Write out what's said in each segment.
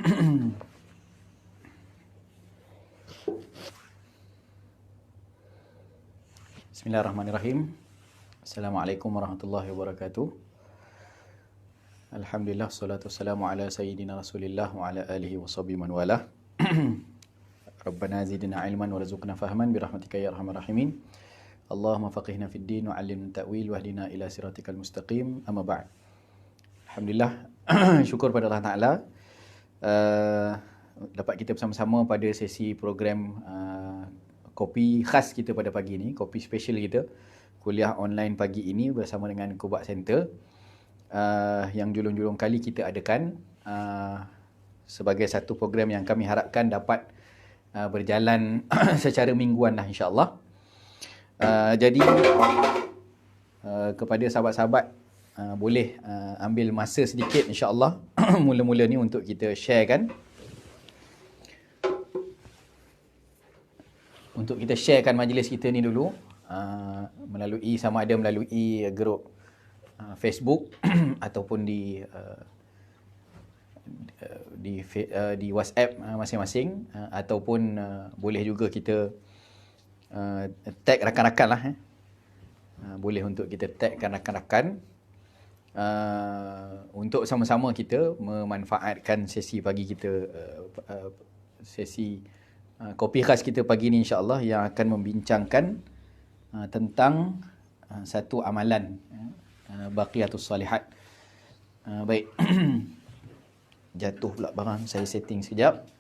Bismillahirrahmanirrahim. Assalamualaikum warahmatullahi wabarakatuh. Alhamdulillah, salatu wassalamu ala sayyidina Rasulillah wa ala alihi wa sahbihi man walah. Rabbana zidna ilman warzuqna fahman birahmatika ya arhamar rahimin. Allahumma faqihna fid din wa 'allimna ta'wil wahdina ila siratikal mustaqim. Amma ba'd. Alhamdulillah, syukur pada Allah Taala. Dapat kita bersama-sama pada sesi program kopi khas kita pada pagi ini, kopi special kita, kuliah online pagi ini bersama dengan Kubak Center, yang julung-julung kali kita adakan sebagai satu program yang kami harapkan dapat berjalan secara mingguan lah, insyaAllah. Jadi kepada sahabat-sahabat, boleh ambil masa sedikit insyaAllah mula-mula ni untuk kita sharekan. Untuk kita sharekan majlis kita ni dulu, melalui sama ada melalui grup Facebook ataupun di WhatsApp masing-masing, ataupun boleh juga kita tag rakan-rakan lah. Boleh untuk kita tagkan rakan-rakan untuk sama-sama kita memanfaatkan sesi pagi kita, sesi kopi khas kita pagi ni insyaAllah, yang akan membincangkan tentang satu amalan, baqiyatus salihat. Baik. Jatuh pula barang, saya setting sekejap.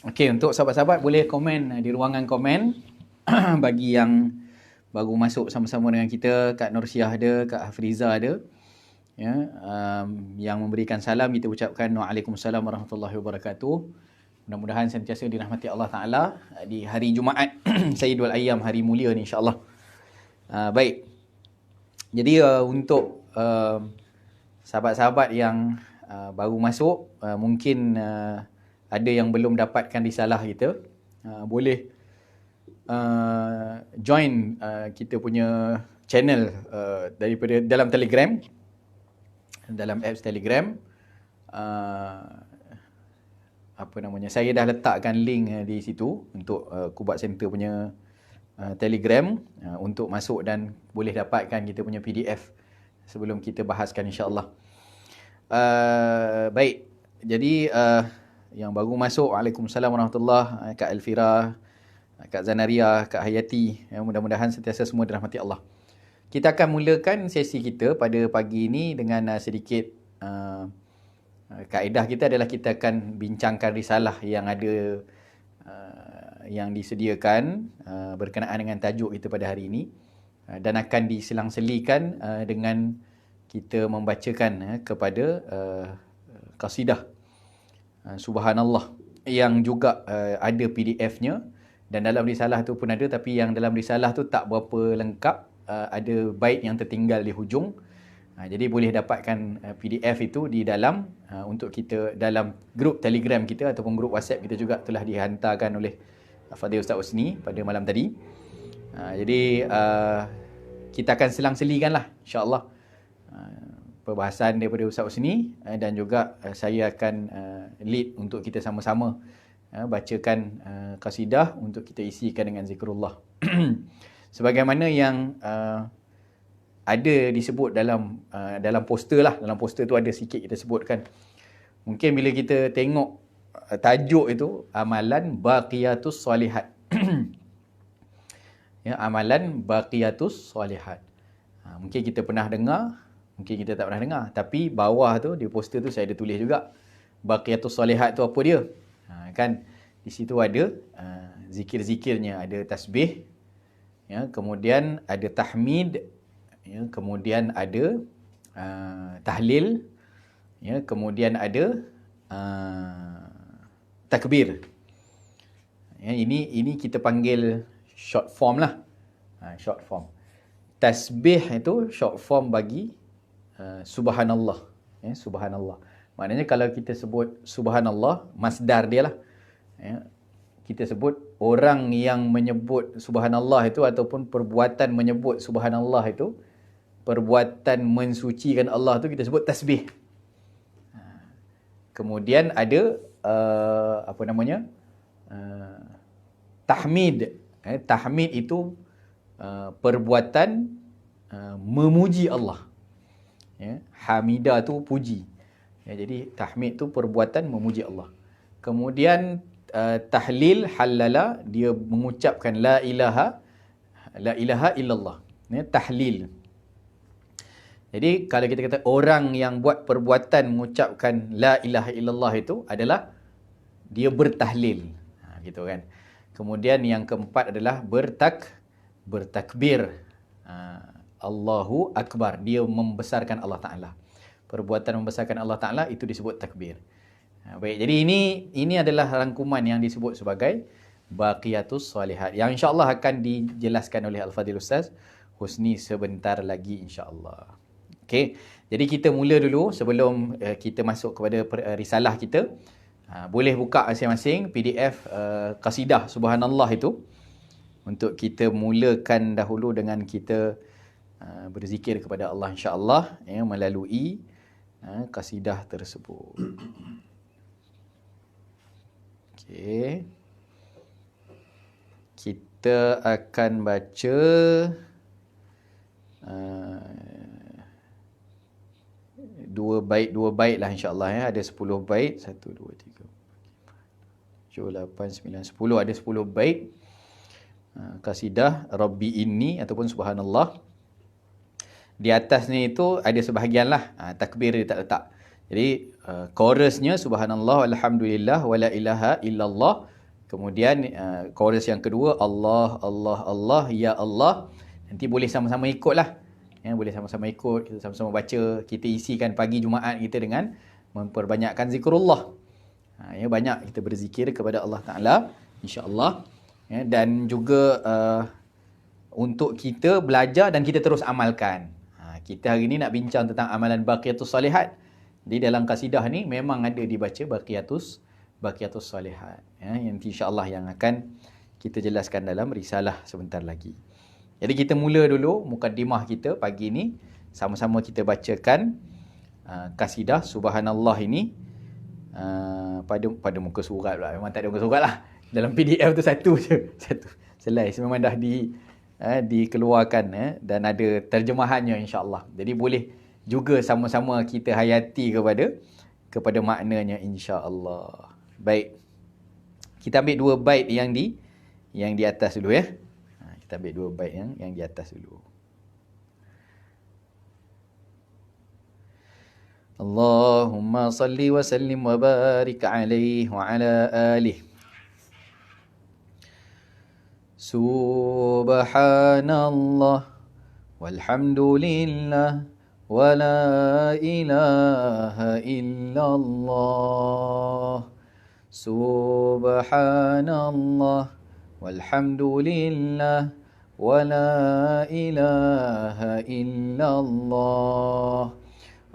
Okey, untuk sahabat-sahabat boleh komen di ruangan komen. Bagi yang baru masuk sama-sama dengan kita, Kak Nursiah ada, Kak Hafriza ada, ya, yang memberikan salam, kita ucapkan Waalaikumsalam warahmatullahi wabarakatuh. Mudah-mudahan sentiasa dirahmati Allah Ta'ala di hari Jumaat Sayyidul Ayyam, hari mulia ni insyaAllah. Baik. Jadi untuk sahabat-sahabat yang baru masuk, mungkin ada yang belum dapatkan risalah kita, boleh join kita punya channel daripada dalam Telegram, dalam apps Telegram. Saya dah letakkan link di situ untuk Kubak Center punya Telegram, untuk masuk dan boleh dapatkan kita punya PDF sebelum kita bahaskan insyaAllah. Baik, jadi yang baru masuk, Waalaikumsalam warahmatullahi, Kak Elvira, Kak Zanaria, Kak Hayati, mudah-mudahan sentiasa semua dirahmati Allah. Kita akan mulakan sesi kita pada pagi ini dengan sedikit kaedah kita adalah kita akan bincangkan risalah yang ada, yang disediakan berkenaan dengan tajuk kita pada hari ini, dan akan diselang-selikan dengan kita membacakan kepada qasidah Subhanallah, yang juga ada PDF-nya, dan dalam risalah tu pun ada, tapi yang dalam risalah tu tak berapa lengkap, ada bait yang tertinggal di hujung. Jadi boleh dapatkan PDF itu di dalam, untuk kita dalam grup Telegram kita ataupun grup WhatsApp kita juga telah dihantarkan oleh Fadil Ustaz Usni pada malam tadi. Jadi kita akan selang-selikan lah insyaAllah perbahasan daripada Ustaz Usni, dan juga saya akan lead untuk kita sama-sama bacakan qasidah untuk kita isikan dengan zikrullah. Sebagaimana yang ada disebut dalam poster lah. Dalam poster tu ada sikit kita sebutkan. Mungkin bila kita tengok tajuk itu, amalan baqiyatus salihat. Ya, amalan baqiyatus salihat. Mungkin kita pernah dengar, mungkin kita tak pernah dengar. Tapi bawah tu, di poster tu saya ada tulis juga, baqiyatus salihat tu apa dia? Kan? Di situ ada zikir-zikirnya, ada tasbih, ya, kemudian ada tahmid, ya, kemudian ada tahlil, ya, kemudian ada takbir. Ya, ini kita panggil short form lah. Short form. Tasbih itu short form bagi subhanallah. Ya, subhanallah. Maknanya kalau kita sebut subhanallah, masdar dia lah. Ya, kita sebut orang yang menyebut subhanallah itu ataupun perbuatan menyebut subhanallah itu, perbuatan mensucikan Allah tu kita sebut tasbih. Kemudian ada apa namanya? Tahmid. Tahmid itu perbuatan memuji Allah. Ya, hamidah tu puji. Ya, jadi tahmid tu perbuatan memuji Allah. Kemudian tahlil, halala, dia mengucapkan la ilaha illallah. Ya, tahlil. Jadi kalau kita kata orang yang buat perbuatan mengucapkan la ilaha illallah itu adalah dia bertahlil. Gitu kan. Kemudian yang keempat adalah bertakbir. Allahu Akbar. Dia membesarkan Allah Ta'ala. Perbuatan membesarkan Allah Ta'ala itu disebut takbir. Baik, jadi ini adalah rangkuman yang disebut sebagai Baqiyatus Salihat, yang insyaAllah akan dijelaskan oleh Al-Fadhil Ustaz Husni sebentar lagi insyaAllah. Okey, jadi kita mula dulu sebelum kita masuk kepada risalah kita. Boleh buka masing-masing PDF Qasidah Subhanallah itu untuk kita mulakan dahulu dengan kita berzikir kepada Allah insya-Allah, ya, melalui qasidah tersebut. Okey. Kita akan baca dua bait lah insya-Allah, ya. Ada 10 bait, 1 2 3 4 5 6 7 8 9 10, ada 10 bait qasidah Rabbi inni ataupun subhanallah. Di atas ni itu ada sebahagian lah takbir dia tak letak. Jadi chorusnya subhanallah walhamdulillah wala ilaha illallah. Kemudian chorus yang kedua Allah Allah Allah ya Allah. Nanti boleh sama-sama ikut lah. Ya, boleh sama-sama ikut, kita sama-sama baca. Kita isikan pagi Jumaat kita dengan memperbanyakkan zikrullah. Ya, banyak kita berzikir kepada Allah Ta'ala insya-Allah. Ya, dan juga untuk kita belajar dan kita terus amalkan. Kita hari ni nak bincang tentang amalan Baqiyatus Salihat. Di dalam qasidah ni memang ada dibaca Baqiyatus Salihat. Ya, yang insya-Allah yang akan kita jelaskan dalam risalah sebentar lagi. Jadi kita mula dulu mukaddimah kita pagi ni. Sama-sama kita bacakan qasidah Subhanallah ini pada muka surat pula. Memang tak ada muka surat lah. Dalam PDF tu satu je. Satu slide. Memang dah dikeluarkan, dan ada terjemahannya insya-Allah. Jadi boleh juga sama-sama kita hayati kepada maknanya insya-Allah. Baik. Kita ambil 2 bait yang di atas dulu, ya. Kita ambil 2 bait yang di atas dulu. Allahumma salli wa sallim wa barik alaihi wa ala alihi. Subhanallah walhamdulillah wa la ilaha illallah. Subhanallah walhamdulillah wa la ilaha illallah.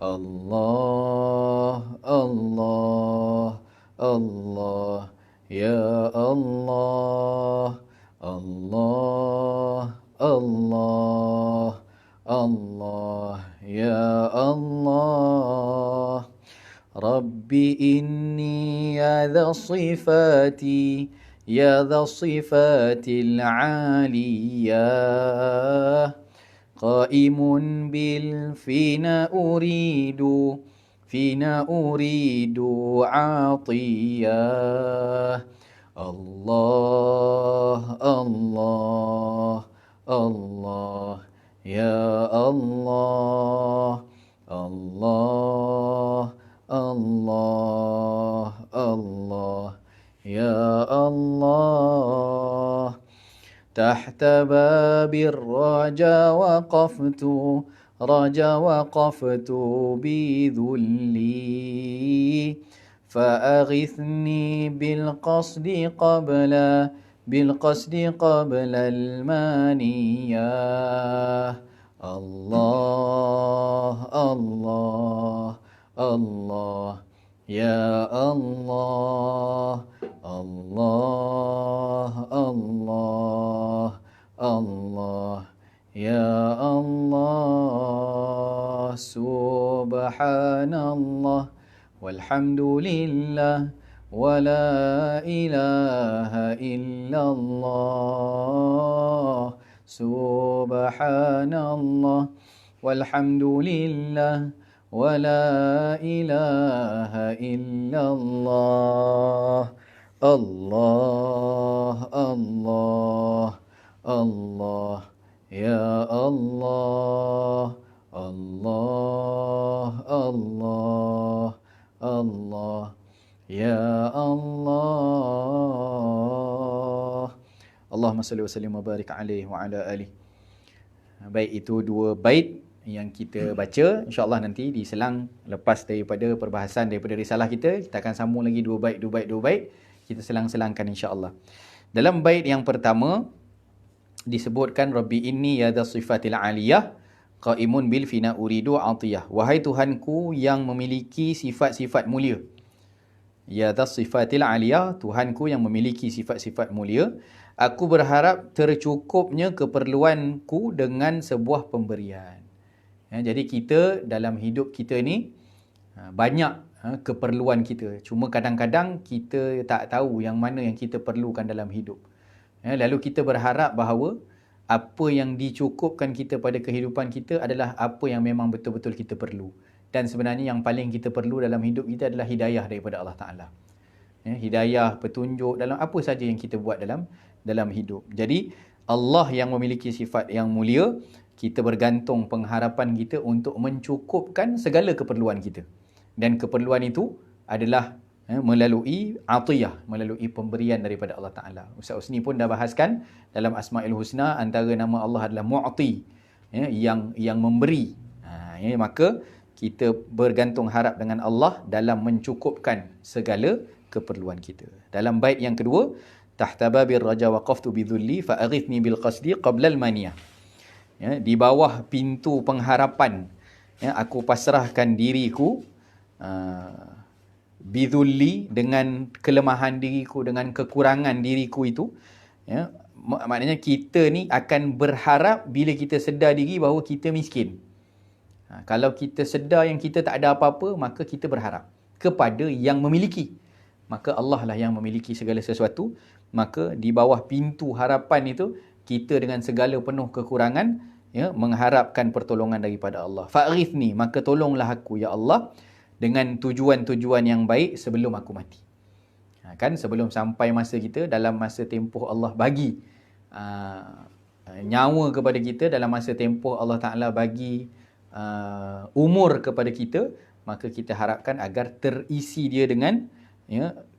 Allah Allah Allah ya Allah. Allah Allah Allah ya Allah. Rabbi inni ya dha sifati ya dha sifatil aliyah. Qaimun bil fina uridu atiyah. Allah Allah Allah ya Allah. Allah Allah Allah يا الله. تحت باب الرجا وقفت، رجا وقفت بذلي، فأغثني بالقصد قبل، بالقصد قبل المانية. الله الله الله يا الله الله الله الله يا الله. سبحان الله والحمد لله ولا إله إلا الله. سبحان الله والحمد لله ولا إله إلا الله. الله الله الله يا الله الله الله الله يا الله. Allahumma salli wa sallim wa barik alaihi wa ala alihi. Baik, itu dua bait yang kita baca. InsyaAllah nanti diselang lepas daripada perbahasan daripada risalah kita, kita akan sambung lagi dua bait. Kita selang-selangkan insyaAllah. Dalam bait yang pertama disebutkan Rabbi inni yada sifatil aliyah qaimun bil fina uridu atiyah. Wahai Tuhanku yang memiliki sifat-sifat mulia. Yada sifatil aliyah, Tuhanku yang memiliki sifat-sifat mulia, aku berharap tercukupnya keperluanku dengan sebuah pemberian. Jadi kita dalam hidup kita ni banyak keperluan kita. Cuma kadang-kadang kita tak tahu yang mana yang kita perlukan dalam hidup. Lalu kita berharap bahawa apa yang dicukupkan kita pada kehidupan kita adalah apa yang memang betul-betul kita perlu. Dan sebenarnya yang paling kita perlu dalam hidup kita adalah hidayah daripada Allah Ta'ala. Hidayah, petunjuk dalam apa saja yang kita buat dalam hidup. Jadi Allah yang memiliki sifat yang mulia, kita bergantung pengharapan kita untuk mencukupkan segala keperluan kita. Dan keperluan itu adalah melalui atiyah, melalui pemberian daripada Allah Ta'ala. Ustaz Husni pun dah bahaskan dalam Asma'ul Husna, antara nama Allah adalah Mu'ti, yang memberi. Maka kita bergantung harap dengan Allah dalam mencukupkan segala keperluan kita. Dalam bait yang kedua, tahta babir raja waqaftu bidhulli fa aghithni bil qasdi qabla al maniyah. Di bawah pintu pengharapan, aku pasrahkan diriku bidhulli, dengan kelemahan diriku, dengan kekurangan diriku itu. Maknanya kita ni akan berharap bila kita sedar diri bahawa kita miskin. Kalau kita sedar yang kita tak ada apa-apa, maka kita berharap kepada yang memiliki. Maka Allah lah yang memiliki segala sesuatu. Maka di bawah pintu harapan itu, kita dengan segala penuh kekurangan, mengharapkan pertolongan daripada Allah. Fa'rifni, maka tolonglah aku ya Allah dengan tujuan-tujuan yang baik sebelum aku mati. Kan sebelum sampai masa kita, dalam masa tempoh Allah bagi nyawa kepada kita, dalam masa tempoh Allah Ta'ala bagi umur kepada kita, maka kita harapkan agar terisi dia dengan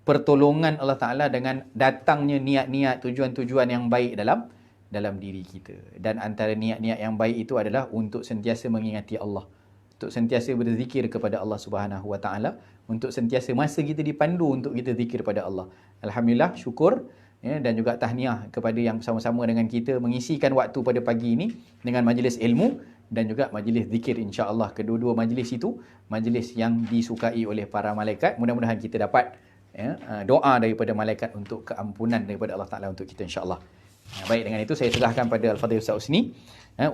pertolongan Allah Ta'ala, dengan datangnya niat-niat, tujuan-tujuan yang baik dalam diri kita. Dan antara niat-niat yang baik itu adalah untuk sentiasa mengingati Allah, untuk sentiasa berzikir kepada Allah Subhanahu Wa Ta'ala, untuk sentiasa masa kita dipandu untuk kita zikir pada Allah. Alhamdulillah, syukur dan juga tahniah kepada yang bersama-sama dengan kita mengisikan waktu pada pagi ini dengan majlis ilmu dan juga majlis zikir. InsyaAllah kedua-dua majlis itu majlis yang disukai oleh para malaikat. Mudah-mudahan kita dapat doa daripada malaikat untuk keampunan daripada Allah Ta'ala untuk kita, insyaAllah. Baik, dengan itu saya serahkan pada Al-Fadhil Ustaz Husni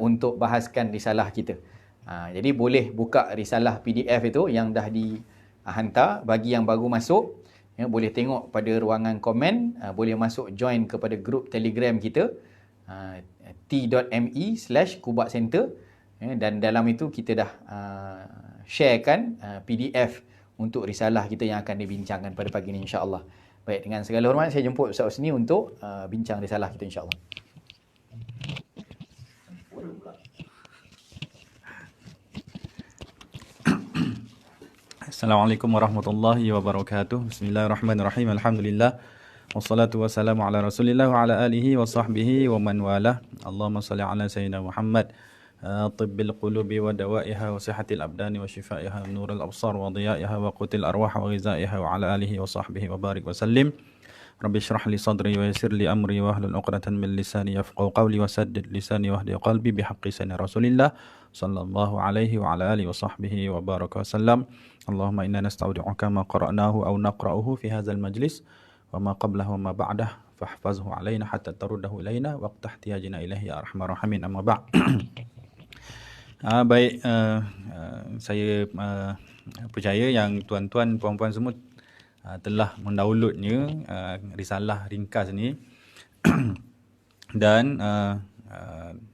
untuk bahaskan risalah kita. Jadi boleh buka risalah PDF itu yang dah dihantar. Bagi yang baru masuk, boleh tengok pada ruangan komen, boleh masuk join kepada grup Telegram kita, t.me/Kubak Center, dan dalam itu kita dah sharekan PDF untuk risalah kita yang akan dibincangkan pada pagi ini, insya-Allah. Baik, dengan segala hormat saya jemput Ustaz Husni untuk bincang risalah kita, insya-Allah. Assalamualaikum warahmatullahi wabarakatuh. Bismillahirrahmanirrahim. Alhamdulillah. Wassalatu wassalamu ala Rasulillah wa ala alihi wa sahbihi wa man walah. Allahumma salli ala sayyidina Muhammad tibbil qulubi wa dawaiha wa sihatil abdani wa shifaiha wa nuril absar wa diyaiha wa qutil arwah wa ghizaiha wa ala alihi wa sahbihi wa barik wa sallim. Rabbi shrah li sadri wa yassir li amri wa hlul 'uqdatan min lisani yafqahu qawli wa saddid lisani wa hdi qalbi bihaqqi sayyidina Rasulillah sallallahu alaihi wa ala alihi wa sahbihi wa baraka wa sallam. Allahumma inna nastaudi'uka ma qara'nahu aw naqra'uhu fi hadzal majlis wa ma qablahu wa ma ba'dah fahfazhu alaina hatta taruddahu ilaina waqta ihtiyajina ilaihi ya arhamar rahimin, amma ba'. Baik, saya percaya yang tuan-tuan puan-puan semua telah mendownloadnya risalah ringkas ni dan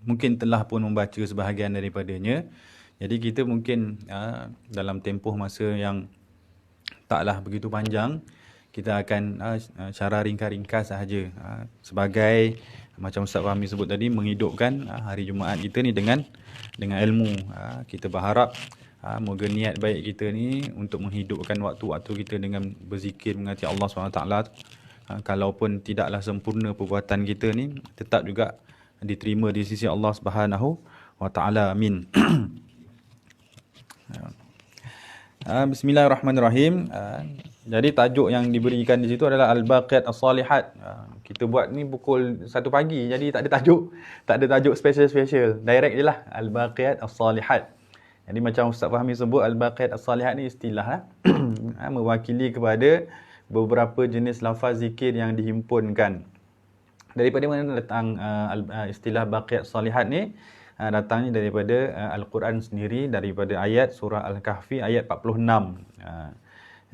mungkin telah pun membaca sebahagian daripadanya. Jadi kita mungkin dalam tempoh masa yang taklah begitu panjang, kita akan cara ringkas-ringkas sahaja sebagai macam Ustaz Fahmi sebut tadi, menghidupkan hari Jumaat kita ni dengan ilmu. Kita berharap moga niat baik kita ni untuk menghidupkan waktu-waktu kita dengan berzikir mengasihi Allah SWT, kalaupun tidaklah sempurna perbuatan kita ni, tetap juga diterima di sisi Allah SWT. Amin. Bismillahirrahmanirrahim. Jadi tajuk yang diberikan di situ adalah Al-Baqiyat As-Salihat. Kita buat ni pukul 1 pagi, jadi tak ada tajuk special. Direct je lah, Al-Baqiyat As-Salihat. Jadi macam Ustaz Fahmi sebut, Al-Baqiyat As-Salihat ni istilah mewakili kepada beberapa jenis lafaz zikir yang dihimpunkan. Daripada mana datang istilah Baqiyat As-Salihat ni? Datangnya daripada Al-Quran sendiri, daripada ayat surah Al-Kahfi ayat 46.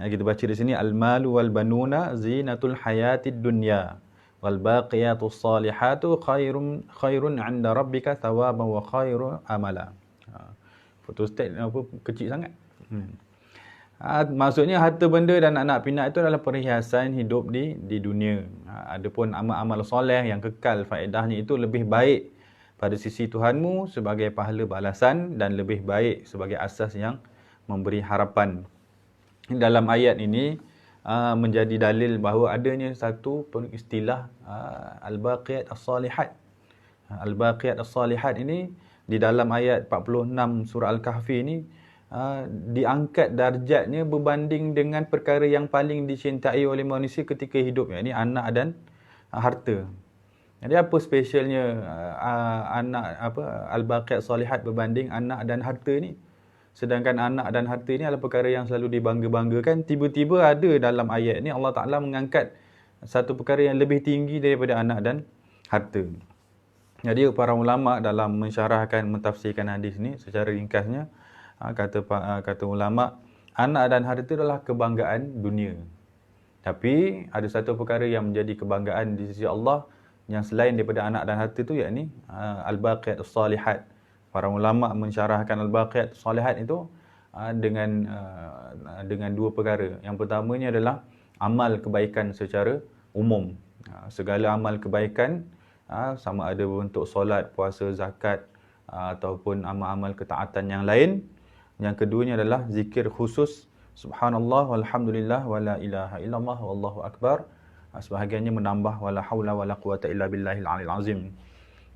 Kita baca di sini, al-malu wal banuna zinatul hayatid dunya wal baqiyatus salihatu khairun 'inda rabbika thawaban wa khairu amala. Fotostat apa kecil sangat. Maksudnya harta benda dan anak pinak itu adalah perhiasan hidup di dunia. Adapun amal-amal soleh yang kekal, faedahnya itu lebih baik pada sisi Tuhanmu sebagai pahala balasan dan lebih baik sebagai asas yang memberi harapan. Dalam ayat ini menjadi dalil bahawa adanya satu istilah Al-Baqiyat As-Salihat. Al-Baqiyat As-Salihat ini di dalam ayat 46 surah Al-Kahfi ini diangkat darjatnya berbanding dengan perkara yang paling dicintai oleh manusia ketika hidup, yakni anak dan harta. Jadi apa spesialnya Al-Baqiyat Salihat berbanding anak dan harta ni? Sedangkan anak dan harta ni adalah perkara yang selalu dibangga-banggakan. Tiba-tiba ada dalam ayat ni Allah Ta'ala mengangkat satu perkara yang lebih tinggi daripada anak dan harta. Jadi para ulama dalam mensyarahkan, mentafsirkan hadis ni secara ringkasnya, kata ulama, anak dan harta adalah kebanggaan dunia. Tapi ada satu perkara yang menjadi kebanggaan di sisi Allah yang selain daripada anak dan harta tu, yakni Al-Baqiyat As-Salihat. Para ulama mensyarahkan Al-Baqiyat As-Salihat itu dengan dua perkara. Yang pertamanya adalah amal kebaikan secara umum. Segala amal kebaikan, sama ada bentuk solat, puasa, zakat ataupun amal-amal ketaatan yang lain. Yang keduanya adalah zikir khusus, subhanallah walhamdulillah wala ilaha illallah wallahu akbar. Sebahagiannya menambah wala haula wala quwata illa billahil aliyil azim.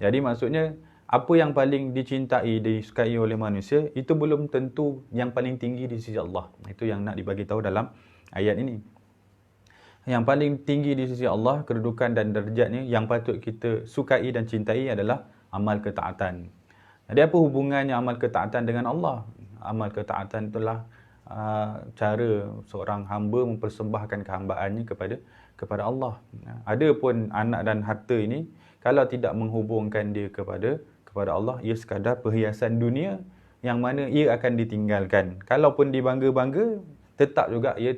Jadi maksudnya apa yang paling dicintai, disukai oleh manusia, itu belum tentu yang paling tinggi di sisi Allah. Itu yang nak dibagi tahu dalam ayat ini. Yang paling tinggi di sisi Allah, kedudukan dan darjatnya yang patut kita sukai dan cintai adalah amal ketaatan. Jadi apa hubungannya amal ketaatan dengan Allah? Amal ketaatan itulah cara seorang hamba mempersembahkan kehambaannya kepada Allah. Adapun anak dan harta ini, kalau tidak menghubungkan dia kepada Allah, ia sekadar perhiasan dunia yang mana ia akan ditinggalkan. Kalaupun dibangga-bangga, tetap juga ia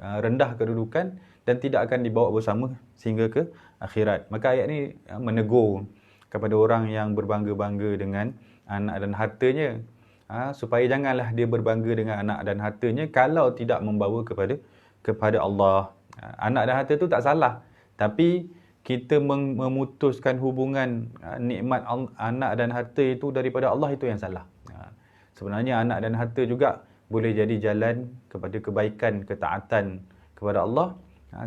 rendah kedudukan dan tidak akan dibawa bersama sehingga ke akhirat. Maka ayat ini menegur kepada orang yang berbangga-bangga dengan anak dan hartanya, supaya janganlah dia berbangga dengan anak dan hartanya kalau tidak membawa kepada Allah. Anak dan harta itu tak salah, tapi kita memutuskan hubungan nikmat anak dan harta itu daripada Allah, itu yang salah. Sebenarnya anak dan harta juga boleh jadi jalan kepada kebaikan, ketaatan kepada Allah,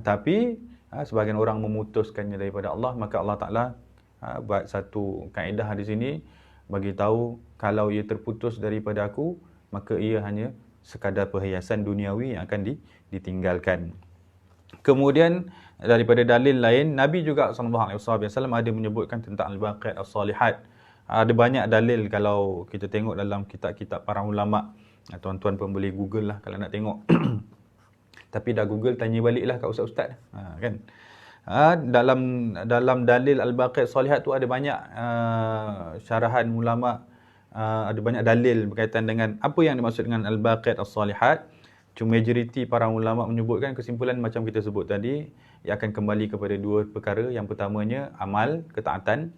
tapi sebahagian orang memutuskannya daripada Allah, maka Allah Ta'ala buat satu kaedah di sini, bagi tahu kalau ia terputus daripada aku, maka ia hanya sekadar perhiasan duniawi yang akan ditinggalkan. Kemudian daripada dalil lain, Nabi juga SAW ada menyebutkan tentang al-baqiyat as-salihat. Ada banyak dalil kalau kita tengok dalam kitab-kitab para ulama. Tuan-tuan pun boleh Google lah kalau nak tengok. Tapi dah Google, tanya balik lah kat ustaz-ustaz. Kan? Dalam dalil al-baqiyat as-salihat tu ada banyak syarahan ulama, ada banyak dalil berkaitan dengan apa yang dimaksud dengan al-baqiyat as-salihat. Cuma majoriti para ulama menyebutkan kesimpulan macam kita sebut tadi, ia akan kembali kepada dua perkara. Yang pertamanya amal, ketaatan,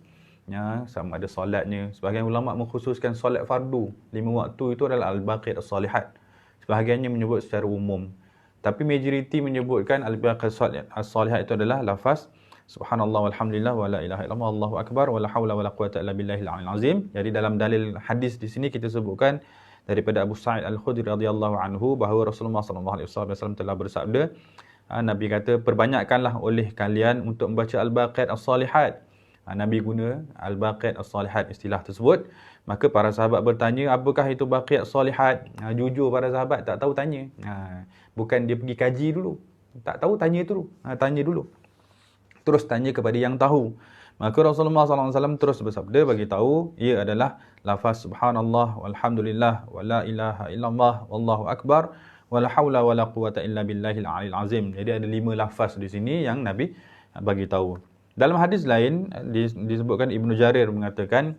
sama ada solatnya. Sebahagian ulama mengkhususkan solat fardu 5 waktu itu adalah al-baqiyat as-salihat. Sebahagiannya menyebut secara umum. Tapi majoriti menyebutkan al-baqiyat as-salihat itu adalah lafaz subhanallah walhamdulillah wa la ilaha illallah wallahu akbar wa la haula wa la quwata illa billahil aliyil azim. Jadi dalam dalil hadis di sini kita sebutkan daripada Abu Sa'id Al-Khudri radhiyallahu anhu bahawa Rasulullah sallallahu alaihi wasallam telah bersabda, Nabi kata, perbanyakkanlah oleh kalian untuk membaca al-baqiyat as-salihat. Nabi guna al-baqiyat as-salihat, istilah tersebut. Maka para sahabat bertanya, apakah itu baqiyat as-salihat? Jujur para sahabat tak tahu, tanya. Bukan dia pergi kaji dulu, tak tahu, tanya dulu. Tanya dulu. Terus tanya kepada yang tahu. Maka Rasulullah SAW terus bersabda, bagi tahu ia adalah lafaz subhanallah walhamdulillah wa la ilaha illallah wallahu akbar wa la haula wa la quwata illa billahil aliyil azim. Jadi ada 5 lafaz di sini yang Nabi bagi tahu. Dalam hadis lain disebutkan Ibnu Jarir mengatakan,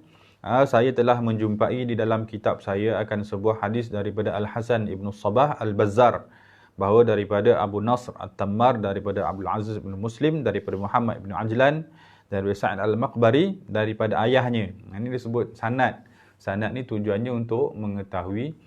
saya telah menjumpai di dalam kitab saya akan sebuah hadis daripada Al-Hasan Ibnu Sabah Al-Bazzar, bahawa daripada Abu Nasr At-Tammar, daripada Abdul Aziz bin Muslim, daripada Muhammad bin Ajlan, daripada Sa'id Al-Maqbari, daripada ayahnya. Ini disebut sanad. Sanad ni tujuannya untuk mengetahui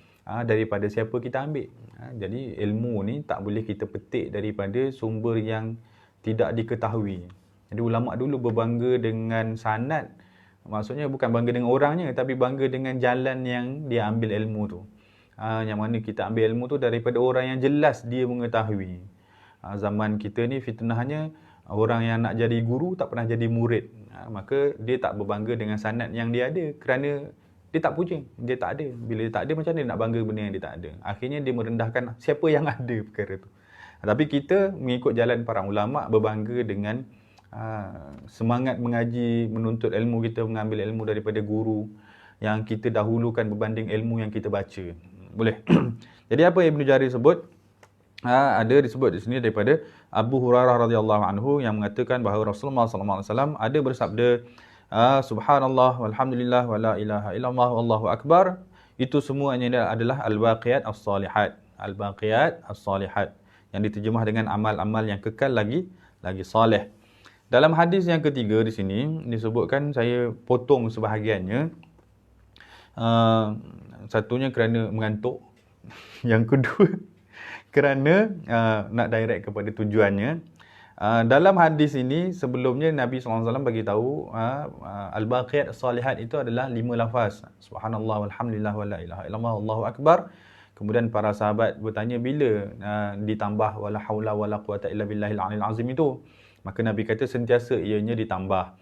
daripada siapa kita ambil. Jadi ilmu ni tak boleh kita petik daripada sumber yang tidak diketahui. Jadi ulama dulu berbangga dengan sanad. Maksudnya bukan bangga dengan orangnya, tapi bangga dengan jalan yang dia ambil ilmu tu. Yang mana kita ambil ilmu tu daripada orang yang jelas dia mengetahui. Zaman kita ni fitnahnya, orang yang nak jadi guru tak pernah jadi murid. Maka dia tak berbangga dengan sanad yang dia ada, kerana dia tak punya, dia tak ada. Bila dia tak ada, macam mana dia nak bangga benda yang dia tak ada? Akhirnya dia merendahkan siapa yang ada perkara tu. Tapi kita mengikut jalan para ulama, berbangga dengan semangat mengaji, menuntut ilmu, kita mengambil ilmu daripada guru yang kita dahulukan berbanding ilmu yang kita baca. Boleh. Jadi apa yang Ibnu Jarir sebut, ada disebut di sini daripada Abu Hurairah radhiyallahu anhu yang mengatakan bahawa Rasulullah sallallahu alaihi wasallam ada bersabda, subhanallah walhamdulillah wa la ilaha illallah wallahu akbar. Itu semuanya adalah al-baqiyat as-salihat. Al-baqiyat as-salihat yang diterjemah dengan amal-amal yang kekal lagi soleh. Dalam hadis yang ketiga di sini disebutkan, saya potong sebahagiannya. Satunya kerana mengantuk. Yang kedua kerana nak direct kepada tujuannya. Dalam hadis ini sebelumnya Nabi SAW bagi tahu al-baqiyat as-salihat itu adalah 5 lafaz. Subhanallah walhamdulillah wa la ilaha illallah wallahu akbar. Kemudian para sahabat bertanya bila ditambah wala haula wala quwata illa billahil aliyil azim itu. Maka Nabi kata sentiasa ianya ditambah.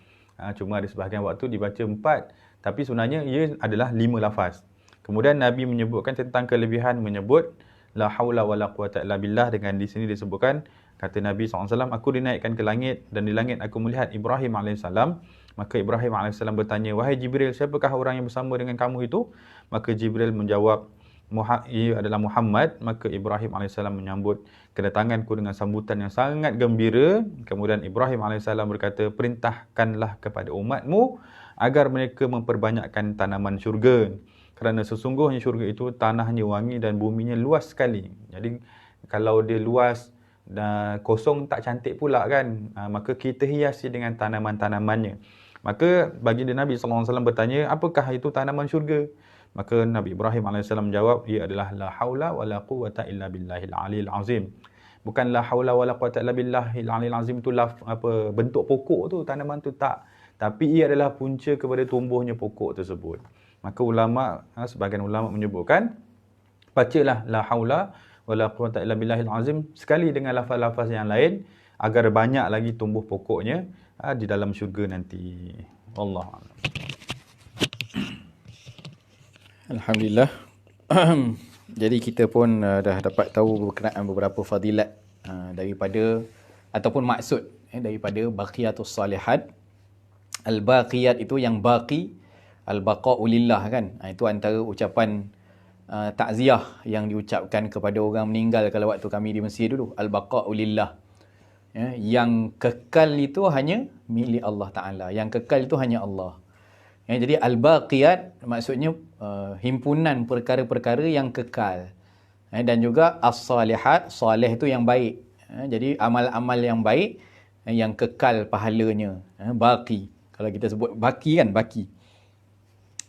Cuma ada sebahagian waktu dibaca 4, tapi sebenarnya ia adalah 5 lafaz. Kemudian Nabi menyebutkan tentang kelebihan menyebut la haula wala quwata illa billah, dengan di sini disebutkan, kata Nabi SAW, aku dinaikkan ke langit dan di langit aku melihat Ibrahim AS. Maka Ibrahim AS bertanya, wahai Jibril, siapakah orang yang bersama dengan kamu itu? Maka Jibril menjawab, ia adalah Muhammad. Maka Ibrahim AS menyambut kedatanganku dengan sambutan yang sangat gembira. Kemudian Ibrahim AS berkata, perintahkanlah kepada umatmu agar mereka memperbanyakkan tanaman syurga, kerana sesungguhnya syurga itu tanahnya wangi dan buminya luas sekali. Jadi kalau dia luas dan kosong tak cantik pula kan, maka kita hiasi dengan tanaman-tanamannya. Maka bagi Nabi SAW bertanya, apakah itu tanaman syurga? Maka Nabi Ibrahim AS menjawab, ia adalah la haula wa la quwata illa billahil aliyil azim. Bukan la haula wa la quwata illa billahil aliyil azim tu bentuk pokok tu, tanaman tu tak. Tapi ia adalah punca kepada tumbuhnya pokok tersebut. Maka ulama, sebahagian ulama menyebutkan, bacalah la haula wa la quwata illa billahil azim sekali dengan lafaz-lafaz yang lain, agar banyak lagi tumbuh pokoknya di dalam syurga nanti. Allah. Alhamdulillah. Jadi kita pun dah dapat tahu berkenaan beberapa fadilat daripada ataupun maksud daripada baqiyatus salihat. Al-baqiyat itu yang baqi, al-baqa'u lillah kan. Itu antara ucapan takziah yang diucapkan kepada orang meninggal kalau waktu kami di Mesir dulu. Al-baqa'u lillah. Yang kekal itu hanya milik Allah Ta'ala. Yang kekal itu hanya Allah. Jadi al-baqiyat maksudnya himpunan perkara-perkara yang kekal. Dan juga as-salihat, salih itu yang baik. Jadi amal-amal yang baik yang kekal pahalanya. Baqi. Kalau kita sebut baki kan, baki.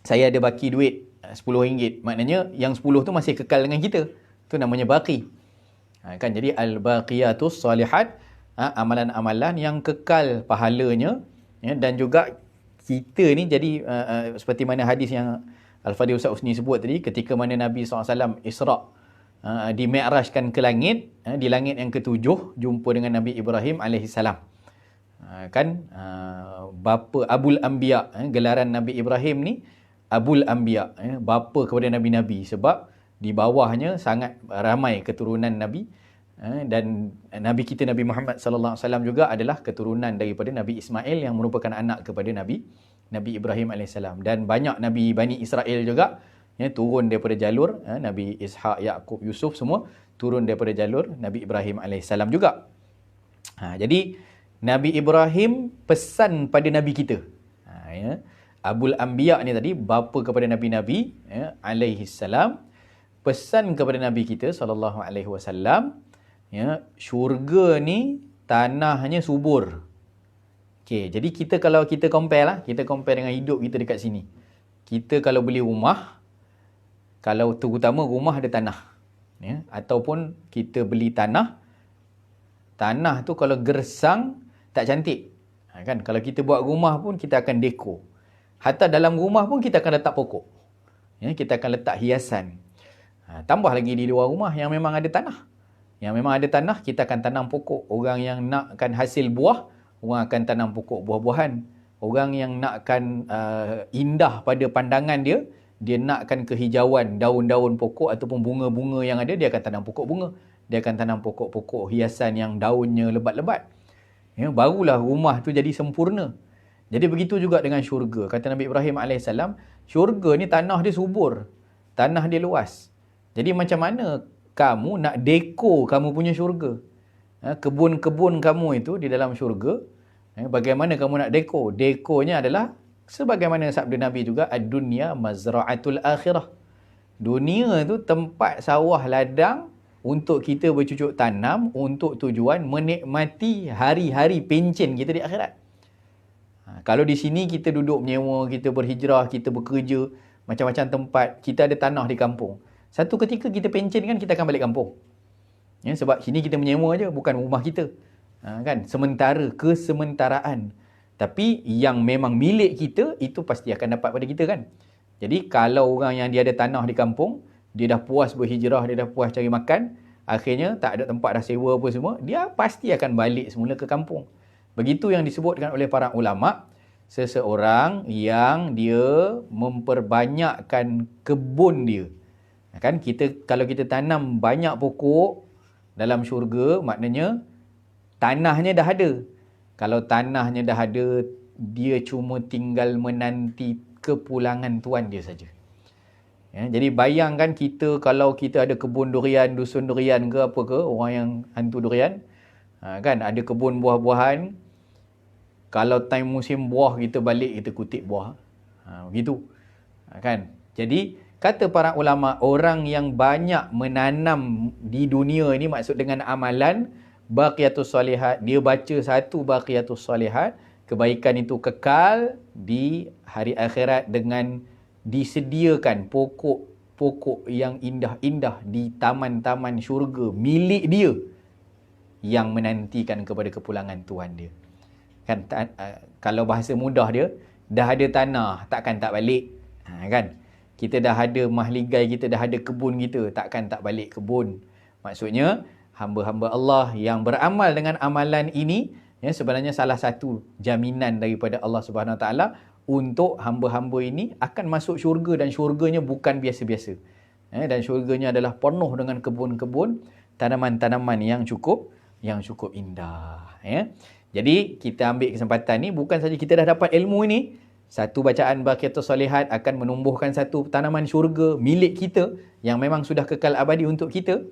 Saya ada baki duit RM10. Maknanya yang 10 tu masih kekal dengan kita. Itu namanya baqi. Kan, jadi al-baqiyatus salihat, amalan-amalan yang kekal pahalanya. Dan juga kita ni jadi seperti mana hadis yang Al-Fadhil Ustaz Usni sebut tadi, ketika mana Nabi SAW Isra' di-mi'rajkan ke langit, di langit yang ketujuh jumpa dengan Nabi Ibrahim AS. Bapa Abul Anbiya, gelaran Nabi Ibrahim ni Abul Anbiya, bapa kepada Nabi-Nabi, sebab di bawahnya sangat ramai keturunan Nabi. Dan Nabi kita Nabi Muhammad sallallahu alaihi wasallam juga adalah keturunan daripada Nabi Ismail yang merupakan anak kepada Nabi Ibrahim alaihissalam. Dan banyak Nabi Bani Israel juga turun daripada jalur Nabi Ishaq, Yaqub, Yusuf semua turun daripada jalur Nabi Ibrahim alaihissalam juga. Jadi Nabi Ibrahim pesan pada Nabi kita. Abul Anbiya ni tadi bapa kepada Nabi-Nabi alaihissalam, pesan kepada Nabi kita sallallahu alaihi wasallam, syurga ni tanahnya subur. Okey, jadi kita kalau kita compare dengan hidup kita dekat sini. Kita kalau beli rumah, kalau terutama rumah ada tanah, ataupun kita beli tanah tu kalau gersang tak cantik. Kan, kalau kita buat rumah pun kita akan dekor. Hatta dalam rumah pun kita akan letak pokok. Kita akan letak hiasan. Tambah lagi di luar rumah yang memang ada tanah. Yang memang ada tanah, kita akan tanam pokok. Orang yang nakkan hasil buah, orang akan tanam pokok buah-buahan. Orang yang nakkan indah pada pandangan dia nakkan kehijauan daun-daun pokok ataupun bunga-bunga yang ada, dia akan tanam pokok bunga. Dia akan tanam pokok-pokok hiasan yang daunnya lebat-lebat. Barulah rumah tu jadi sempurna. Jadi begitu juga dengan syurga. Kata Nabi Ibrahim AS, syurga ni tanah dia subur. Tanah dia luas. Jadi macam mana kamu nak dekor kamu punya syurga? Kebun-kebun kamu itu di dalam syurga, bagaimana kamu nak dekor? Dekornya adalah sebagaimana sabda Nabi juga, ad-dunya mazra'atul akhirah. Dunia itu tempat sawah ladang untuk kita bercucuk tanam untuk tujuan menikmati hari-hari pencen kita di akhirat. Kalau di sini kita duduk menyewa, kita berhijrah, kita bekerja, macam-macam tempat, kita ada tanah di kampung. Satu ketika kita pencen kan, kita akan balik kampung. Sebab sini kita menyewa je, bukan rumah kita. Kan? Sementara, kesementaraan. Tapi yang memang milik kita, itu pasti akan dapat pada kita kan. Jadi kalau orang yang dia ada tanah di kampung, dia dah puas berhijrah, dia dah puas cari makan, akhirnya tak ada tempat dah sewa apa semua, dia pasti akan balik semula ke kampung. Begitu yang disebutkan oleh para ulama, seseorang yang dia memperbanyakkan kebun dia. Kan kalau kita tanam banyak pokok dalam syurga, maknanya tanahnya dah ada. Kalau tanahnya dah ada, dia cuma tinggal menanti kepulangan tuan dia saja. Jadi bayangkan kita kalau kita ada kebun durian, dusun durian ke apa ke, orang yang hantu durian, kan ada kebun buah-buahan. Kalau time musim buah kita balik, kita kutip buah. Begitu. Kan? Jadi kata para ulama, orang yang banyak menanam di dunia ini, maksud dengan amalan baqiyatus salihat, dia baca satu baqiyatus salihat, kebaikan itu kekal di hari akhirat dengan disediakan pokok-pokok yang indah-indah di taman-taman syurga milik dia yang menantikan kepada kepulangan Tuhan dia. Kan, kalau bahasa mudah dia, dah ada tanah, takkan tak balik. Kan? Kita dah ada mahligai, kita dah ada kebun kita, takkan tak balik kebun. Maksudnya, hamba-hamba Allah yang beramal dengan amalan ini, sebenarnya salah satu jaminan daripada Allah Subhanahu Wa Taala untuk hamba-hamba ini akan masuk syurga, dan syurganya bukan biasa-biasa. Dan syurganya adalah penuh dengan kebun-kebun, tanaman-tanaman yang cukup indah. Jadi kita ambil kesempatan ni, bukan saja kita dah dapat ilmu ini, satu bacaan Baqiyatus Salihat akan menumbuhkan satu tanaman syurga milik kita yang memang sudah kekal abadi untuk kita.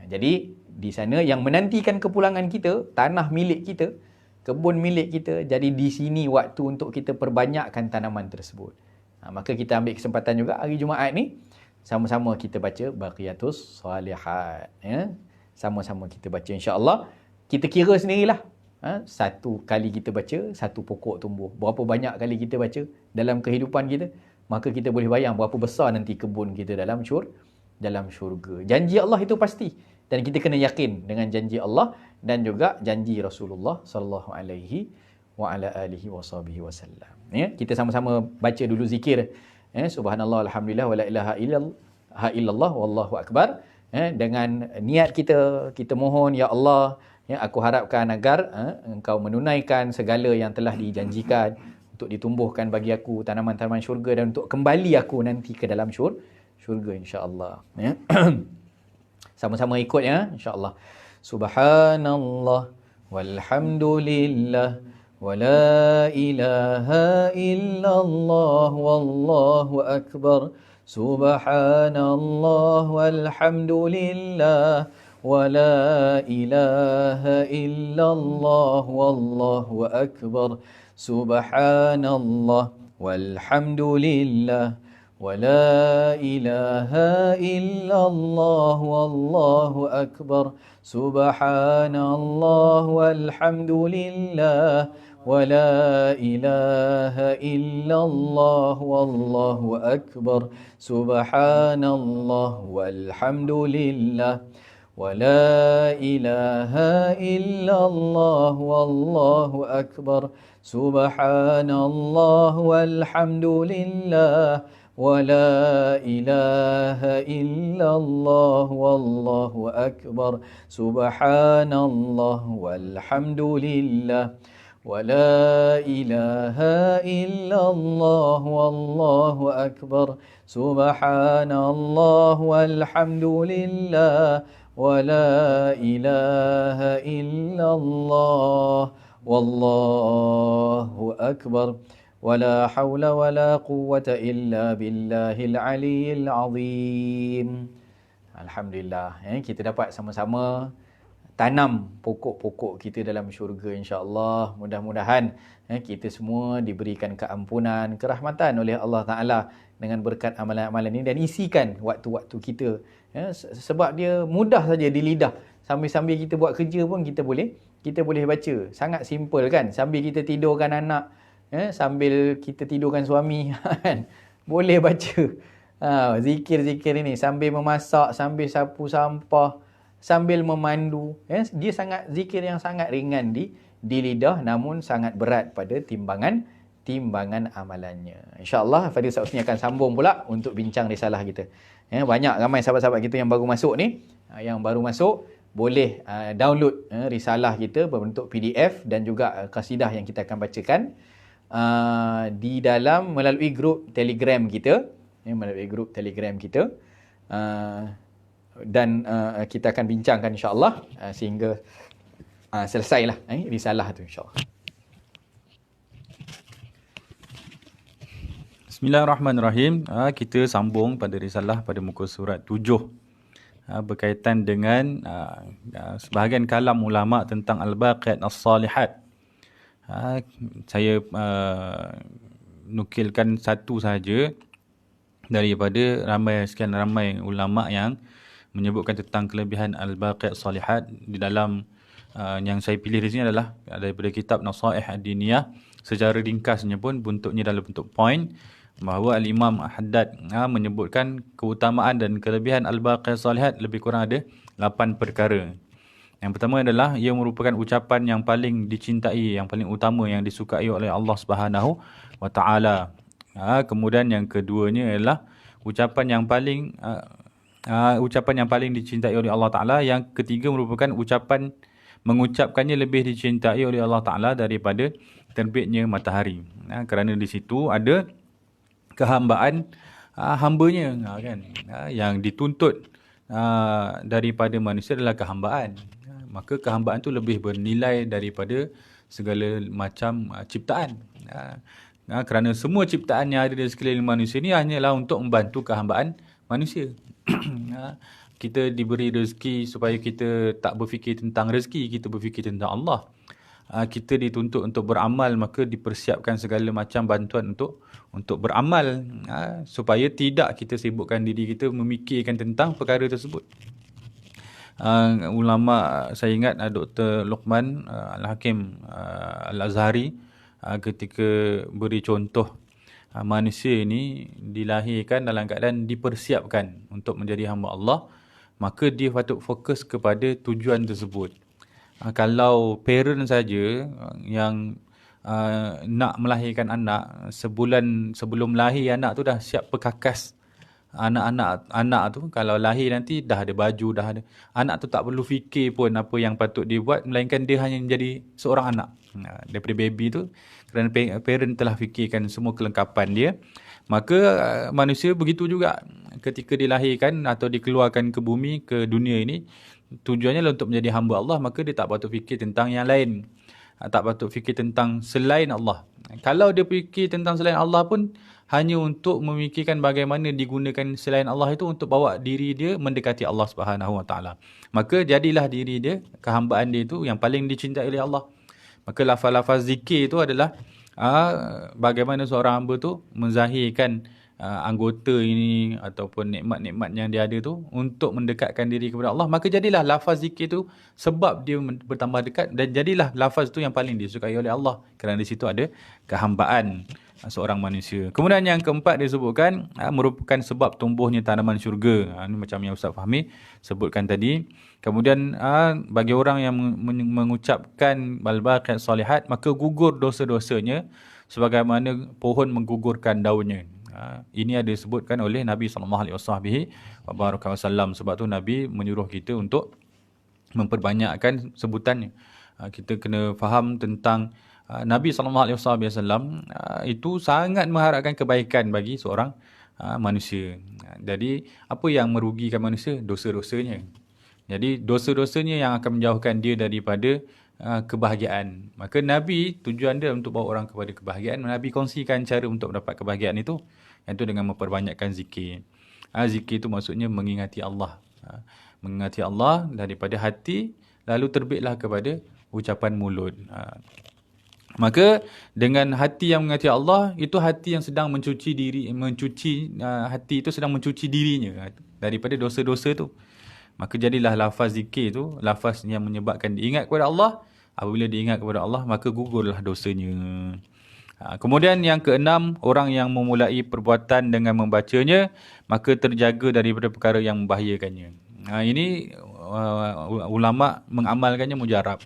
Jadi di sana yang menantikan kepulangan kita, tanah milik kita, kebun milik kita. Jadi di sini waktu untuk kita perbanyakkan tanaman tersebut. Maka kita ambil kesempatan juga hari Jumaat ni, sama-sama kita baca Baqiyatus Salihat. Sama-sama kita baca, insya-Allah. Kita kira sendirilah. Satu kali kita baca, satu pokok tumbuh. Berapa banyak kali kita baca dalam kehidupan kita, maka kita boleh bayang berapa besar nanti kebun kita dalam syurga. Janji Allah itu pasti, dan kita kena yakin dengan janji Allah dan juga janji Rasulullah sallallahu alaihi wa ala alihi wasallam. Kita sama-sama baca dulu zikir. Subhanallah, alhamdulillah, wala ilaha illallah, wallahu akbar. Dengan niat kita mohon, ya Allah, aku harapkan agar engkau menunaikan segala yang telah dijanjikan untuk ditumbuhkan bagi aku tanaman-tanaman syurga, dan untuk kembali aku nanti ke dalam syurga, insya-Allah. Sama-sama ikut, insya-Allah. Subhanallah walhamdulillah wala ilaha illallah wallahu akbar. Subhanallah walhamdulillah ولا إله إلا الله والله أكبر. سبحان الله والحمد لله ولا إله إلا الله والله أكبر. سبحان الله والحمد لله ولا إله إلا الله والله أكبر. سبحان الله والحمد لله ولا إله إلا الله والله أكبر. سبحان الله والحمد لله ولا إله إلا الله والله أكبر. سبحان الله والحمد لله ولا إله إلا الله والله أكبر. سبحان الله والحمد لله ولا إله إلا الله والله أكبر. ولا حول ولا قوة إلا بالله العلي العظيم. Alhamdulillah, kita dapat sama-sama tanam pokok-pokok kita dalam syurga, insya-Allah. Mudah-mudahan kita semua diberikan keampunan, kerahmatan oleh Allah Ta'ala dengan berkat amalan-amalan ini, dan isikan waktu-waktu kita. Sebab dia mudah saja di lidah. Sambil-sambil kita buat kerja pun kita boleh baca. Sangat simple kan? Sambil kita tidurkan anak, sambil kita tidurkan suami, boleh baca. Zikir-zikir ini sambil memasak, sambil sapu sampah, sambil memandu. Dia zikir yang sangat ringan di lidah, namun sangat berat pada timbangan amalannya. InsyaAllah Fadil Ustaz Husni akan sambung pula untuk bincang risalah kita. Banyak ramai sahabat-sahabat kita yang baru masuk ni. Yang baru masuk boleh download risalah kita berbentuk PDF dan juga qasidah yang kita akan bacakan di dalam melalui grup Telegram kita. Dan kita akan bincangkan insya-Allah sehingga selesailah risalah tu, insya-Allah. Bismillahirrahmanirrahim. Kita sambung pada risalah pada muka surat 7 berkaitan dengan sebahagian kalam ulama tentang al-baqiyat as-salihat. Saya nukilkan satu sahaja daripada sekian ramai ulama yang menyebutkan tentang kelebihan al-baqiyat as-salihat. Di dalam yang saya pilih di sini adalah daripada kitab Nasaih Ad-Diniyah. Secara ringkasnya pun bentuknya dalam bentuk point, bahawa Al-Imam Haddad menyebutkan keutamaan dan kelebihan Al-Baqiyah Salihat lebih kurang ada 8 perkara. Yang pertama adalah ia merupakan ucapan yang paling dicintai, yang paling utama, yang disukai oleh Allah Subhanahu wa taala. Kemudian yang keduanya adalah ucapan yang paling ucapan yang paling dicintai oleh Allah Ta'ala. Yang ketiga merupakan ucapan mengucapkannya lebih dicintai oleh Allah Ta'ala daripada terbitnya matahari. Kerana di situ ada kehambaan hambanya, kan. Yang dituntut daripada manusia adalah kehambaan. Maka kehambaan tu lebih bernilai daripada segala macam ciptaan. Kerana semua ciptaan yang ada di sekeliling manusia ni hanyalah untuk membantu kehambaan manusia. Kita diberi rezeki supaya kita tak berfikir tentang rezeki, kita berfikir tentang Allah. Kita dituntut untuk beramal, maka dipersiapkan segala macam bantuan untuk beramal, supaya tidak kita sibukkan diri kita memikirkan tentang perkara tersebut. Ulama, saya ingat Dr. Luqman Al-Hakim Al-Azhari ketika beri contoh manusia ini dilahirkan dalam keadaan dipersiapkan untuk menjadi hamba Allah, maka dia patut fokus kepada tujuan tersebut. Kalau parent saja yang nak melahirkan anak, sebulan sebelum lahir anak tu dah siap perkakas anak tu, kalau lahir nanti dah ada baju, dah ada, anak tu tak perlu fikir pun apa yang patut dia buat, melainkan dia hanya menjadi seorang anak daripada baby tu, kerana parent telah fikirkan semua kelengkapan dia. Maka manusia begitu juga, ketika dilahirkan atau dikeluarkan ke bumi, ke dunia ini, tujuannya adalah untuk menjadi hamba Allah, maka dia tak patut fikir tentang yang lain, tak patut fikir tentang selain Allah. Kalau dia fikir tentang selain Allah pun hanya untuk memikirkan bagaimana digunakan selain Allah itu untuk bawa diri dia mendekati Allah Subhanahu Wa Taala. Maka jadilah diri dia, kehambaan dia itu yang paling dicintai oleh Allah. Maka lafaz-lafaz zikir itu adalah bagaimana seorang hamba tu menzahirkan anggota ini ataupun nikmat-nikmat yang dia ada tu untuk mendekatkan diri kepada Allah. Maka jadilah lafaz zikir tu sebab dia bertambah dekat, dan jadilah lafaz tu yang paling disukai oleh Allah, kerana di situ ada kehambaan seorang manusia. Kemudian yang keempat disebutkan merupakan sebab tumbuhnya tanaman syurga. Ini macam yang Ustaz Fahmi sebutkan tadi. Kemudian bagi orang yang mengucapkan al-baqiyat salihat, maka gugur dosa-dosanya sebagaimana pohon menggugurkan daunnya. Ini ada disebutkan oleh Nabi SAW. Sebab tu Nabi menyuruh kita untuk memperbanyakkan sebutannya. Kita kena faham tentang Nabi SAW itu sangat mengharapkan kebaikan bagi seorang manusia. Jadi apa yang merugikan manusia? Dosa-dosanya. Jadi dosa-dosanya yang akan menjauhkan dia daripada kebahagiaan. Maka Nabi, tujuan dia untuk bawa orang kepada kebahagiaan. Nabi kongsikan cara untuk mendapat kebahagiaan itu, iaitu dengan memperbanyakkan zikir. Zikir itu maksudnya mengingati Allah. Mengingati Allah daripada hati, lalu terbitlah kepada ucapan mulut. Maka dengan hati yang mengingati Allah, itu hati yang sedang mencuci diri, hati itu sedang mencuci dirinya daripada dosa-dosa tu. Maka jadilah lafaz zikir tu lafaz yang menyebabkan diingat kepada Allah. Apabila diingat kepada Allah, maka gugurlah dosanya. Kemudian yang keenam, orang yang memulai perbuatan dengan membacanya, maka terjaga daripada perkara yang membahayakannya. Ini ulama mengamalkannya mujarab.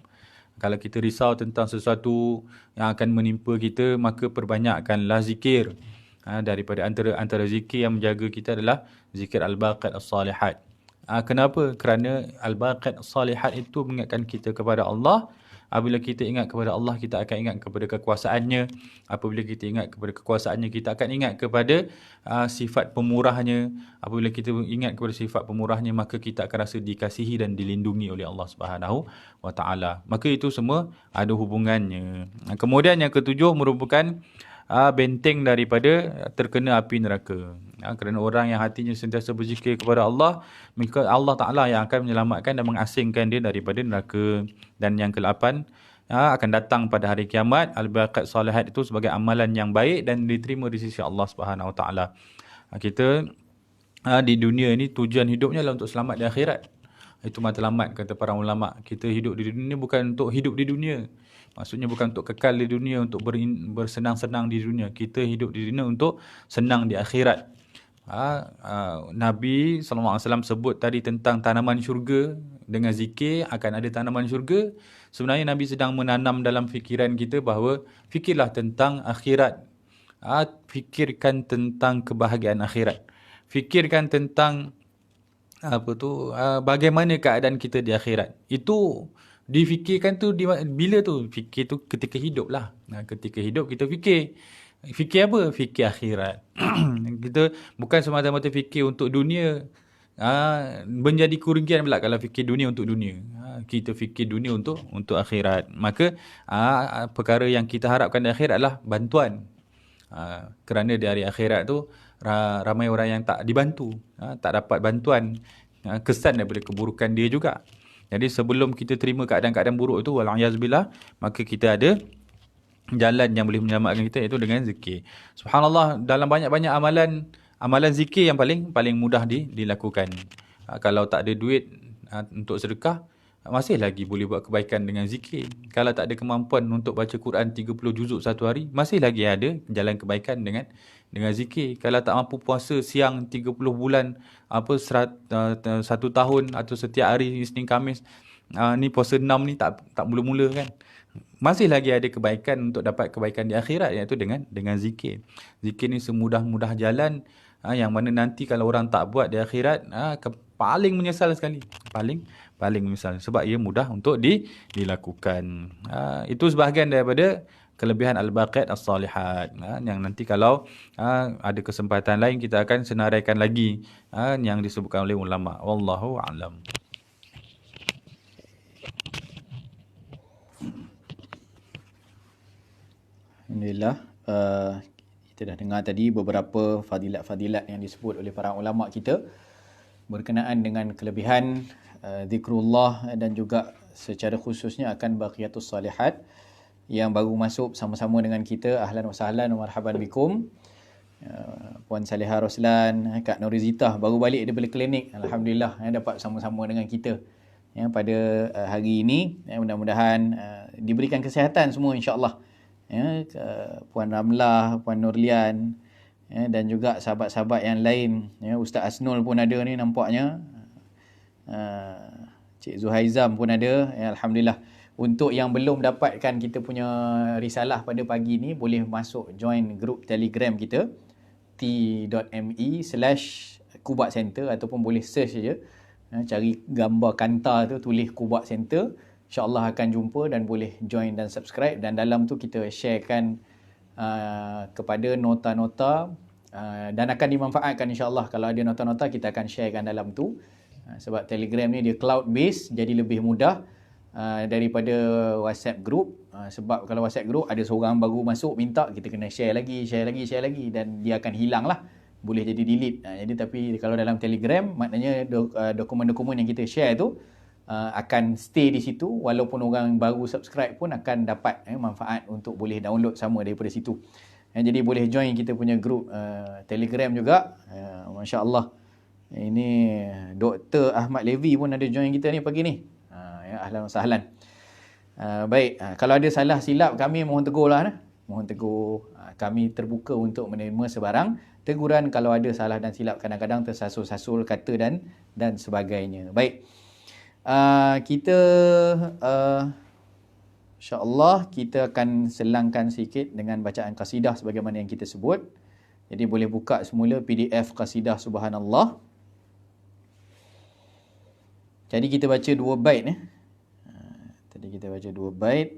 Kalau kita risau tentang sesuatu yang akan menimpa kita, maka perbanyakkanlah zikir. Daripada antara zikir yang menjaga kita adalah zikir al-baqiyat as-salihat. Kenapa? Kerana al-baqiyat as-salihat itu mengingatkan kita kepada Allah. Apabila kita ingat kepada Allah, kita akan ingat kepada kekuasaannya. Apabila kita ingat kepada kekuasaannya, kita akan ingat kepada sifat pemurahnya. Apabila kita ingat kepada sifat pemurahnya, maka kita akan rasa dikasihi dan dilindungi oleh Allah Subhanahu Wa Taala. Maka itu semua ada hubungannya. Kemudian yang ketujuh merupakan benteng daripada terkena api neraka. Kerana orang yang hatinya sentiasa berzikir kepada Allah, maka Allah Ta'ala yang akan menyelamatkan dan mengasingkan dia daripada neraka. Dan yang ke-8, akan datang pada hari kiamat, al-baqiyat salihat itu sebagai amalan yang baik dan diterima di sisi Allah Subhanahu Wa Taala. Kita di dunia ini tujuan hidupnya adalah untuk selamat di akhirat. Itu matlamat kata para ulama. Kita hidup di dunia bukan untuk hidup di dunia. Maksudnya bukan untuk kekal di dunia, untuk bersenang-senang di dunia. Kita hidup di dunia untuk senang di akhirat. Nabi SAW sebut tadi tentang tanaman syurga. Dengan zikir akan ada tanaman syurga. Sebenarnya Nabi sedang menanam dalam fikiran kita bahawa fikirlah tentang akhirat. Fikirkan tentang kebahagiaan akhirat. Fikirkan tentang bagaimana keadaan kita di akhirat. Itu difikirkan tu bila tu? Fikir tu ketika hidup lah. Ketika hidup kita fikir. Fikir apa? Fikir akhirat. Kita bukan semata-mata fikir untuk dunia. Menjadi kerugian pula kalau fikir dunia untuk dunia. Kita fikir dunia untuk akhirat. Maka perkara yang kita harapkan di akhirat adalah bantuan. Kerana di hari akhirat tu ramai orang yang tak dibantu, tak dapat bantuan, kesan daripada keburukan dia juga. Jadi sebelum kita terima keadaan-keadaan buruk itu, wal'ayazubillah, maka kita ada jalan yang boleh menyelamatkan kita, iaitu dengan zikir. Subhanallah, dalam banyak-banyak amalan zikir yang paling mudah dilakukan. Kalau tak ada duit untuk sedekah, masih lagi boleh buat kebaikan dengan zikir. Kalau tak ada kemampuan untuk baca Quran 30 juzuk satu hari, masih lagi ada jalan kebaikan dengan zikir. Kalau tak mampu puasa siang 30 bulan, satu tahun atau setiap hari Isnin Khamis, ni puasa 6 ni tak mula-mula kan. Masih lagi ada kebaikan untuk dapat kebaikan di akhirat, iaitu dengan zikir. Zikir ni semudah-mudah jalan, yang mana nanti kalau orang tak buat di akhirat, paling menyesal sekali. Paling menyesal sebab ia mudah untuk dilakukan. Itu sebahagian daripada kelebihan al-baqiyat as-salihat, yang nanti kalau ada kesempatan lain kita akan senaraikan lagi yang disebutkan oleh ulama. Wallahu a'lam. Alhamdulillah, kita dah dengar tadi beberapa fadilat-fadilat yang disebut oleh para ulama kita berkenaan dengan kelebihan zikrullah dan juga secara khususnya akan baqiyatus salihat yang baru masuk sama-sama dengan kita. Ahlan wa sahlan wa marhaban bikum. Puan Salihah Roslan, Kak Norizitah baru balik daripada klinik. Alhamdulillah, dapat sama-sama dengan kita pada hari ini. Mudah-mudahan diberikan kesihatan semua, insya-Allah. Puan Ramlah, Puan Nurlian, dan juga sahabat-sahabat yang lain. Ustaz Asnul pun ada ni nampaknya. Cik Zuhaizam pun ada. Alhamdulillah. Untuk yang belum dapatkan kita punya risalah pada pagi ni, boleh masuk join grup Telegram kita t.me/Kubat Center, ataupun boleh search saja, cari gambar kanta tu, tulis Kubat Center, insya-Allah akan jumpa dan boleh join dan subscribe. Dan dalam tu kita sharekan kepada nota-nota, dan akan dimanfaatkan insya-Allah. Kalau ada nota-nota kita akan sharekan dalam tu, sebab Telegram ni dia cloud based, jadi lebih mudah daripada WhatsApp group. Sebab kalau WhatsApp group ada seorang baru masuk minta, kita kena share lagi, dan dia akan hilang lah, boleh jadi delete. Jadi tapi kalau dalam Telegram, maknanya dokumen-dokumen yang kita share tu akan stay di situ, walaupun orang baru subscribe pun akan dapat manfaat untuk boleh download sama daripada situ. Jadi boleh join kita punya group Telegram juga. Masya-Allah. Ini Dr. Ahmad Levi pun ada join kita ni pagi ni. Ahlan wa sahlan. Baik, kalau ada salah silap kami mohon tegurlah. Mohon tegur. Kami terbuka untuk menerima sebarang teguran kalau ada salah dan silap, kadang-kadang tersasul-sasul kata dan sebagainya. Baik. Kita insya-Allah kita akan selangkan sikit dengan bacaan qasidah sebagaimana yang kita sebut. Jadi boleh buka semula PDF qasidah Subhanallah. Jadi kita baca 2 bait . Tadi kita baca 2 bait.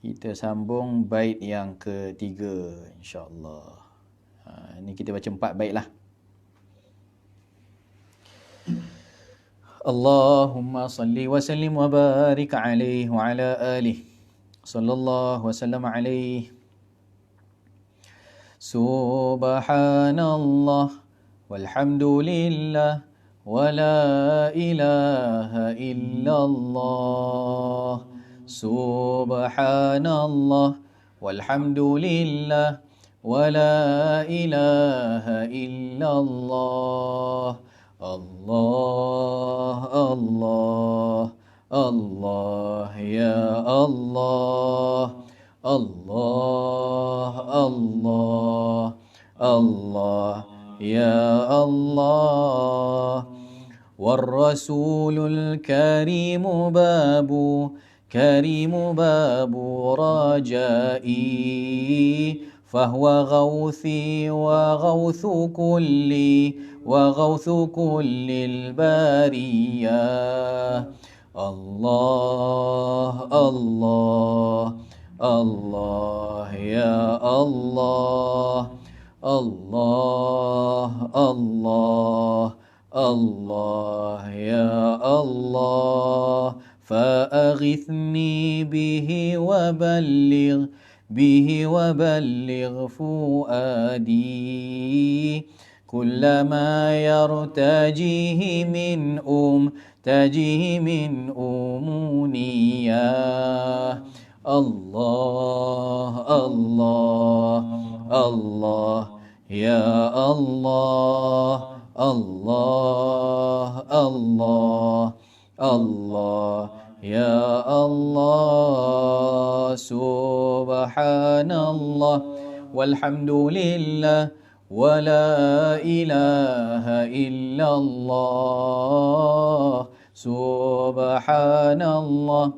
Kita sambung bait yang ketiga insya-Allah. Ini kita baca 4 bait lah. Allahumma salli wa sallim wa barik alaihi wa ala alihi. Sallallahu wa sallam alaihi. Subhanallah walhamdulillah wa la ilaha illallah. Subhanallah walhamdulillah wa la ilaha illallah. Allah, Allah, Allah, ya Allah. Allah, Allah, Allah, ya Allah. والرسول الكريم باب رجائي فهو غوثي وغوث كل البرية الله الله الله يا الله الله الله الله يا الله فأغثني به وبلغ فؤادي كل ما تجيه من أمنياه الله الله الله يا الله الله الله الله يا الله سبحان الله والحمد لله ولا إله إلا الله سبحان الله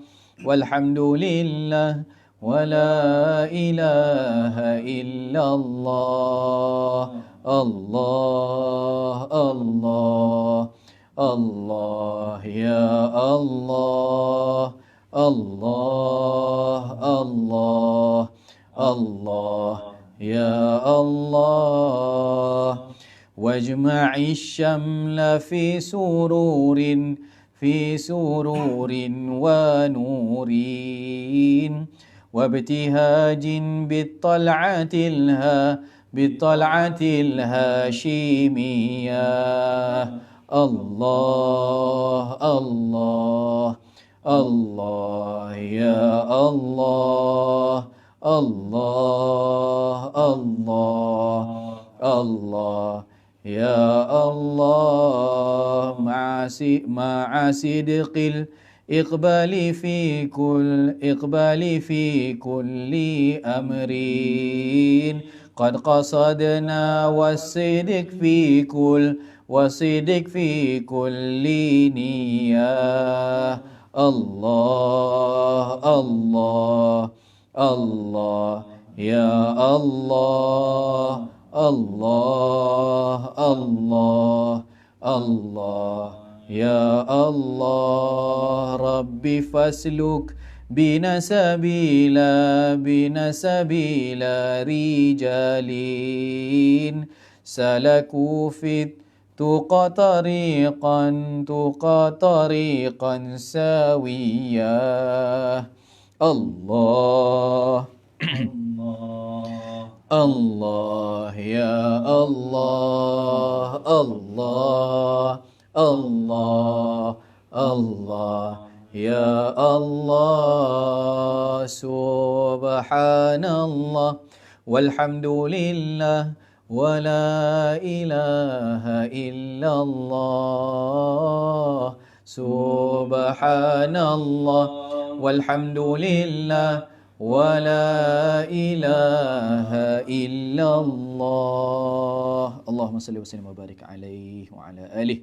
والحمد لله ولا إله إلا الله الله الله الله يا الله الله الله الله يا الله واجمع الشمل في سرور ونور وابتهاج بالطلعة الهاشمية الله الله الله يا الله الله الله الله يا الله مع صدق الإقبال في كل أمر قد قصدنا والصدق في كل نية الله الله الله يا الله الله الله الله يا الله ربي فاسلك بنا سبيل رجال سلكوا في التقى طريقا سويا الله الله يا الله الله الله الله يا الله سبحان الله والحمد لله ولا إله إلا الله سبحان الله والحمد لله ولا إله إلا الله اللهم صل وسلم وبارك عليه وعلى آله.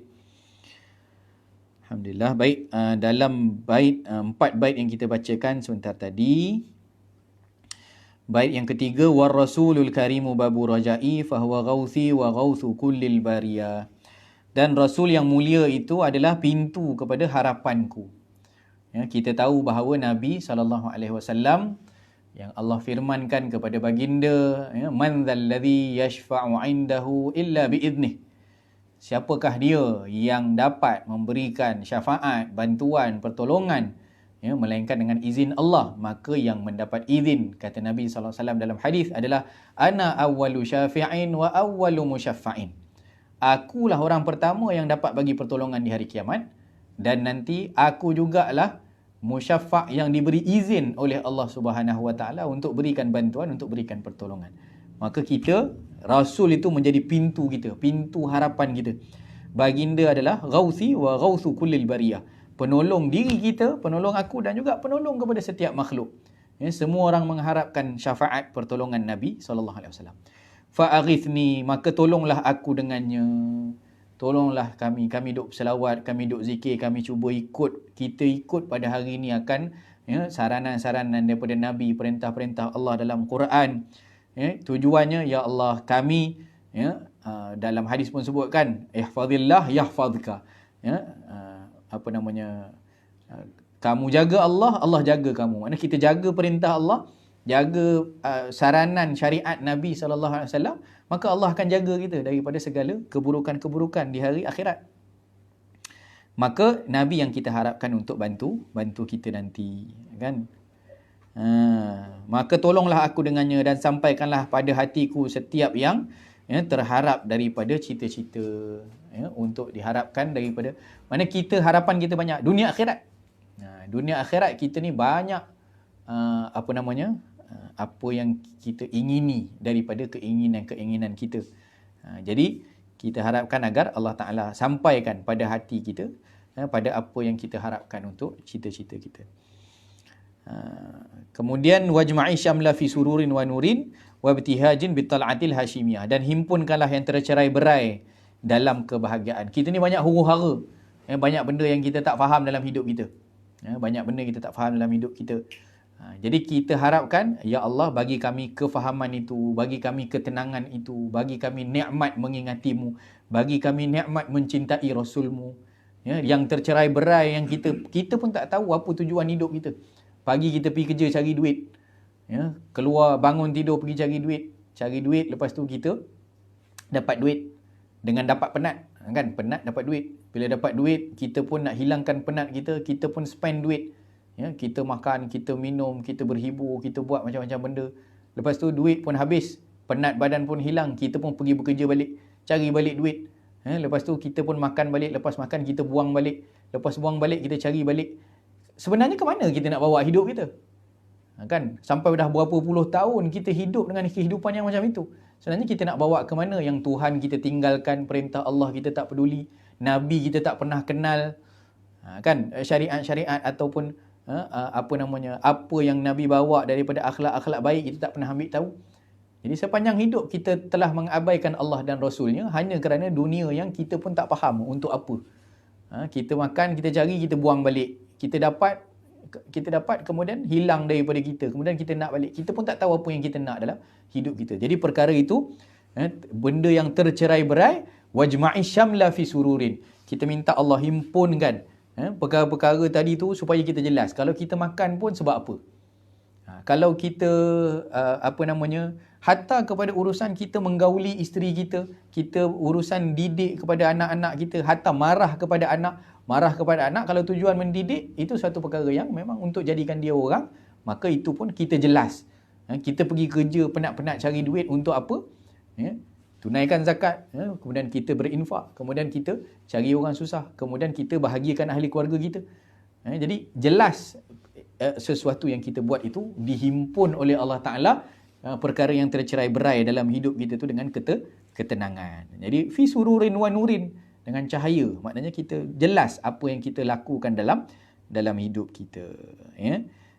Alhamdulillah. Baik, dalam empat bait yang kita bacakan sebentar tadi, bait yang ketiga, war rasulul karimu babu rajai fahuwa ghauthi wa ghauthu kullil bariyah. Dan rasul yang mulia itu adalah pintu kepada harapanku. Ya, kita tahu bahawa Nabi SAW yang Allah firmankan kepada baginda, ya, man dzalladzi yashfa'u 'indahu illa biiznih. Siapakah dia yang dapat memberikan syafaat, bantuan, pertolongan, ya, melainkan dengan izin Allah. Maka yang mendapat izin, kata Nabi SAW dalam hadis, adalah ana awwalu syafi'in wa awwalu musyaffa'in. Akulah orang pertama yang dapat bagi pertolongan di hari kiamat, dan nanti aku jugalah musyaffa' yang diberi izin oleh Allah Subhanahu Wa Taala untuk berikan bantuan, untuk berikan pertolongan. Maka kita, Rasul itu menjadi pintu kita, pintu harapan kita. Baginda adalah ghauthi wa ghauthu kullil bariyah, penolong diri kita, penolong aku, dan juga penolong kepada setiap makhluk. Ya, semua orang mengharapkan syafaat pertolongan Nabi SAW. Fa'aghithni, maka tolonglah aku dengannya. Tolonglah kami duk selawat, kami duk zikir, kami cuba kita ikut pada hari ini akan, ya, saranan-saranan daripada Nabi, perintah-perintah Allah dalam Quran. Tujuannya, ya Allah kami, dalam hadis pun sebutkan, ihfazillah yahfazka, kamu jaga Allah, Allah jaga kamu. Maknanya kita jaga perintah Allah, jaga saranan syariat Nabi SAW, maka Allah akan jaga kita daripada segala keburukan-keburukan di hari akhirat. Maka Nabi yang kita harapkan untuk bantu kita nanti, kan? Maka tolonglah aku dengannya dan sampaikanlah pada hatiku setiap yang terharap daripada cita-cita, untuk diharapkan daripada, mana kita harapan kita banyak dunia akhirat. Dunia akhirat kita ni banyak apa yang kita ingini daripada keinginan-keinginan kita. Jadi kita harapkan agar Allah Ta'ala sampaikan pada hati kita, pada apa yang kita harapkan untuk cita-cita kita. Kemudian wajma'i syamla fi sururin wa nurin wa ibtihajin bital'atil hashimiyah, dan himpunkanlah yang tercerai berai dalam kebahagiaan. Kita ni banyak huru-hara, banyak benda yang kita tak faham dalam hidup kita. Banyak benda kita tak faham dalam hidup kita. Jadi kita harapkan, ya Allah bagi kami kefahaman itu, bagi kami ketenangan itu, bagi kami nikmat mengingatimu, bagi kami nikmat mencintai Rasulmu. Yang tercerai berai, yang kita pun tak tahu apa tujuan hidup kita. Pagi kita pergi kerja cari duit, keluar bangun tidur pergi cari duit, lepas tu kita dapat duit dengan dapat penat, kan? Penat dapat duit. Bila dapat duit, kita pun nak hilangkan penat kita pun spend duit. Kita makan, kita minum, kita berhibur, kita buat macam-macam benda. Lepas tu duit pun habis, penat badan pun hilang, kita pun pergi bekerja balik, cari balik duit. Lepas tu kita pun makan balik, lepas makan kita buang balik, lepas buang balik kita cari balik. Sebenarnya ke mana kita nak bawa hidup kita? Kan? Sampai dah berapa puluh tahun kita hidup dengan kehidupan yang macam itu. Sebenarnya kita nak bawa ke mana? Yang Tuhan kita tinggalkan, perintah Allah kita tak peduli, Nabi kita tak pernah kenal, kan? Syariat-syariat ataupun apa yang Nabi bawa daripada akhlak-akhlak baik kita tak pernah ambil tahu. Jadi sepanjang hidup kita telah mengabaikan Allah dan Rasulnya hanya kerana dunia yang kita pun tak faham untuk apa. Kita makan, kita cari, kita buang balik. Kita dapat kemudian hilang daripada kita. Kemudian kita nak balik. Kita pun tak tahu apa yang kita nak dalam hidup kita. Jadi perkara itu, benda yang tercerai berai, wajma'i syamla fi sururin. Kita minta Allah himpunkan perkara-perkara tadi tu supaya kita jelas. Kalau kita makan pun sebab apa? Kalau kita hatta kepada urusan kita menggauli isteri kita, kita urusan didik kepada anak-anak kita, hatta marah kepada anak, kalau tujuan mendidik itu satu perkara yang memang untuk jadikan dia orang, maka itu pun kita jelas. Kita pergi kerja penat-penat cari duit untuk apa? Tunaikan zakat, kemudian kita berinfak, kemudian kita cari orang susah, kemudian kita bahagiakan ahli keluarga kita. Jadi jelas sesuatu yang kita buat itu dihimpun oleh Allah Ta'ala, perkara yang tercerai berai dalam hidup kita tu dengan ketenangan. Jadi fi sururin wa nurin, dengan cahaya, maknanya kita jelas apa yang kita lakukan dalam hidup kita.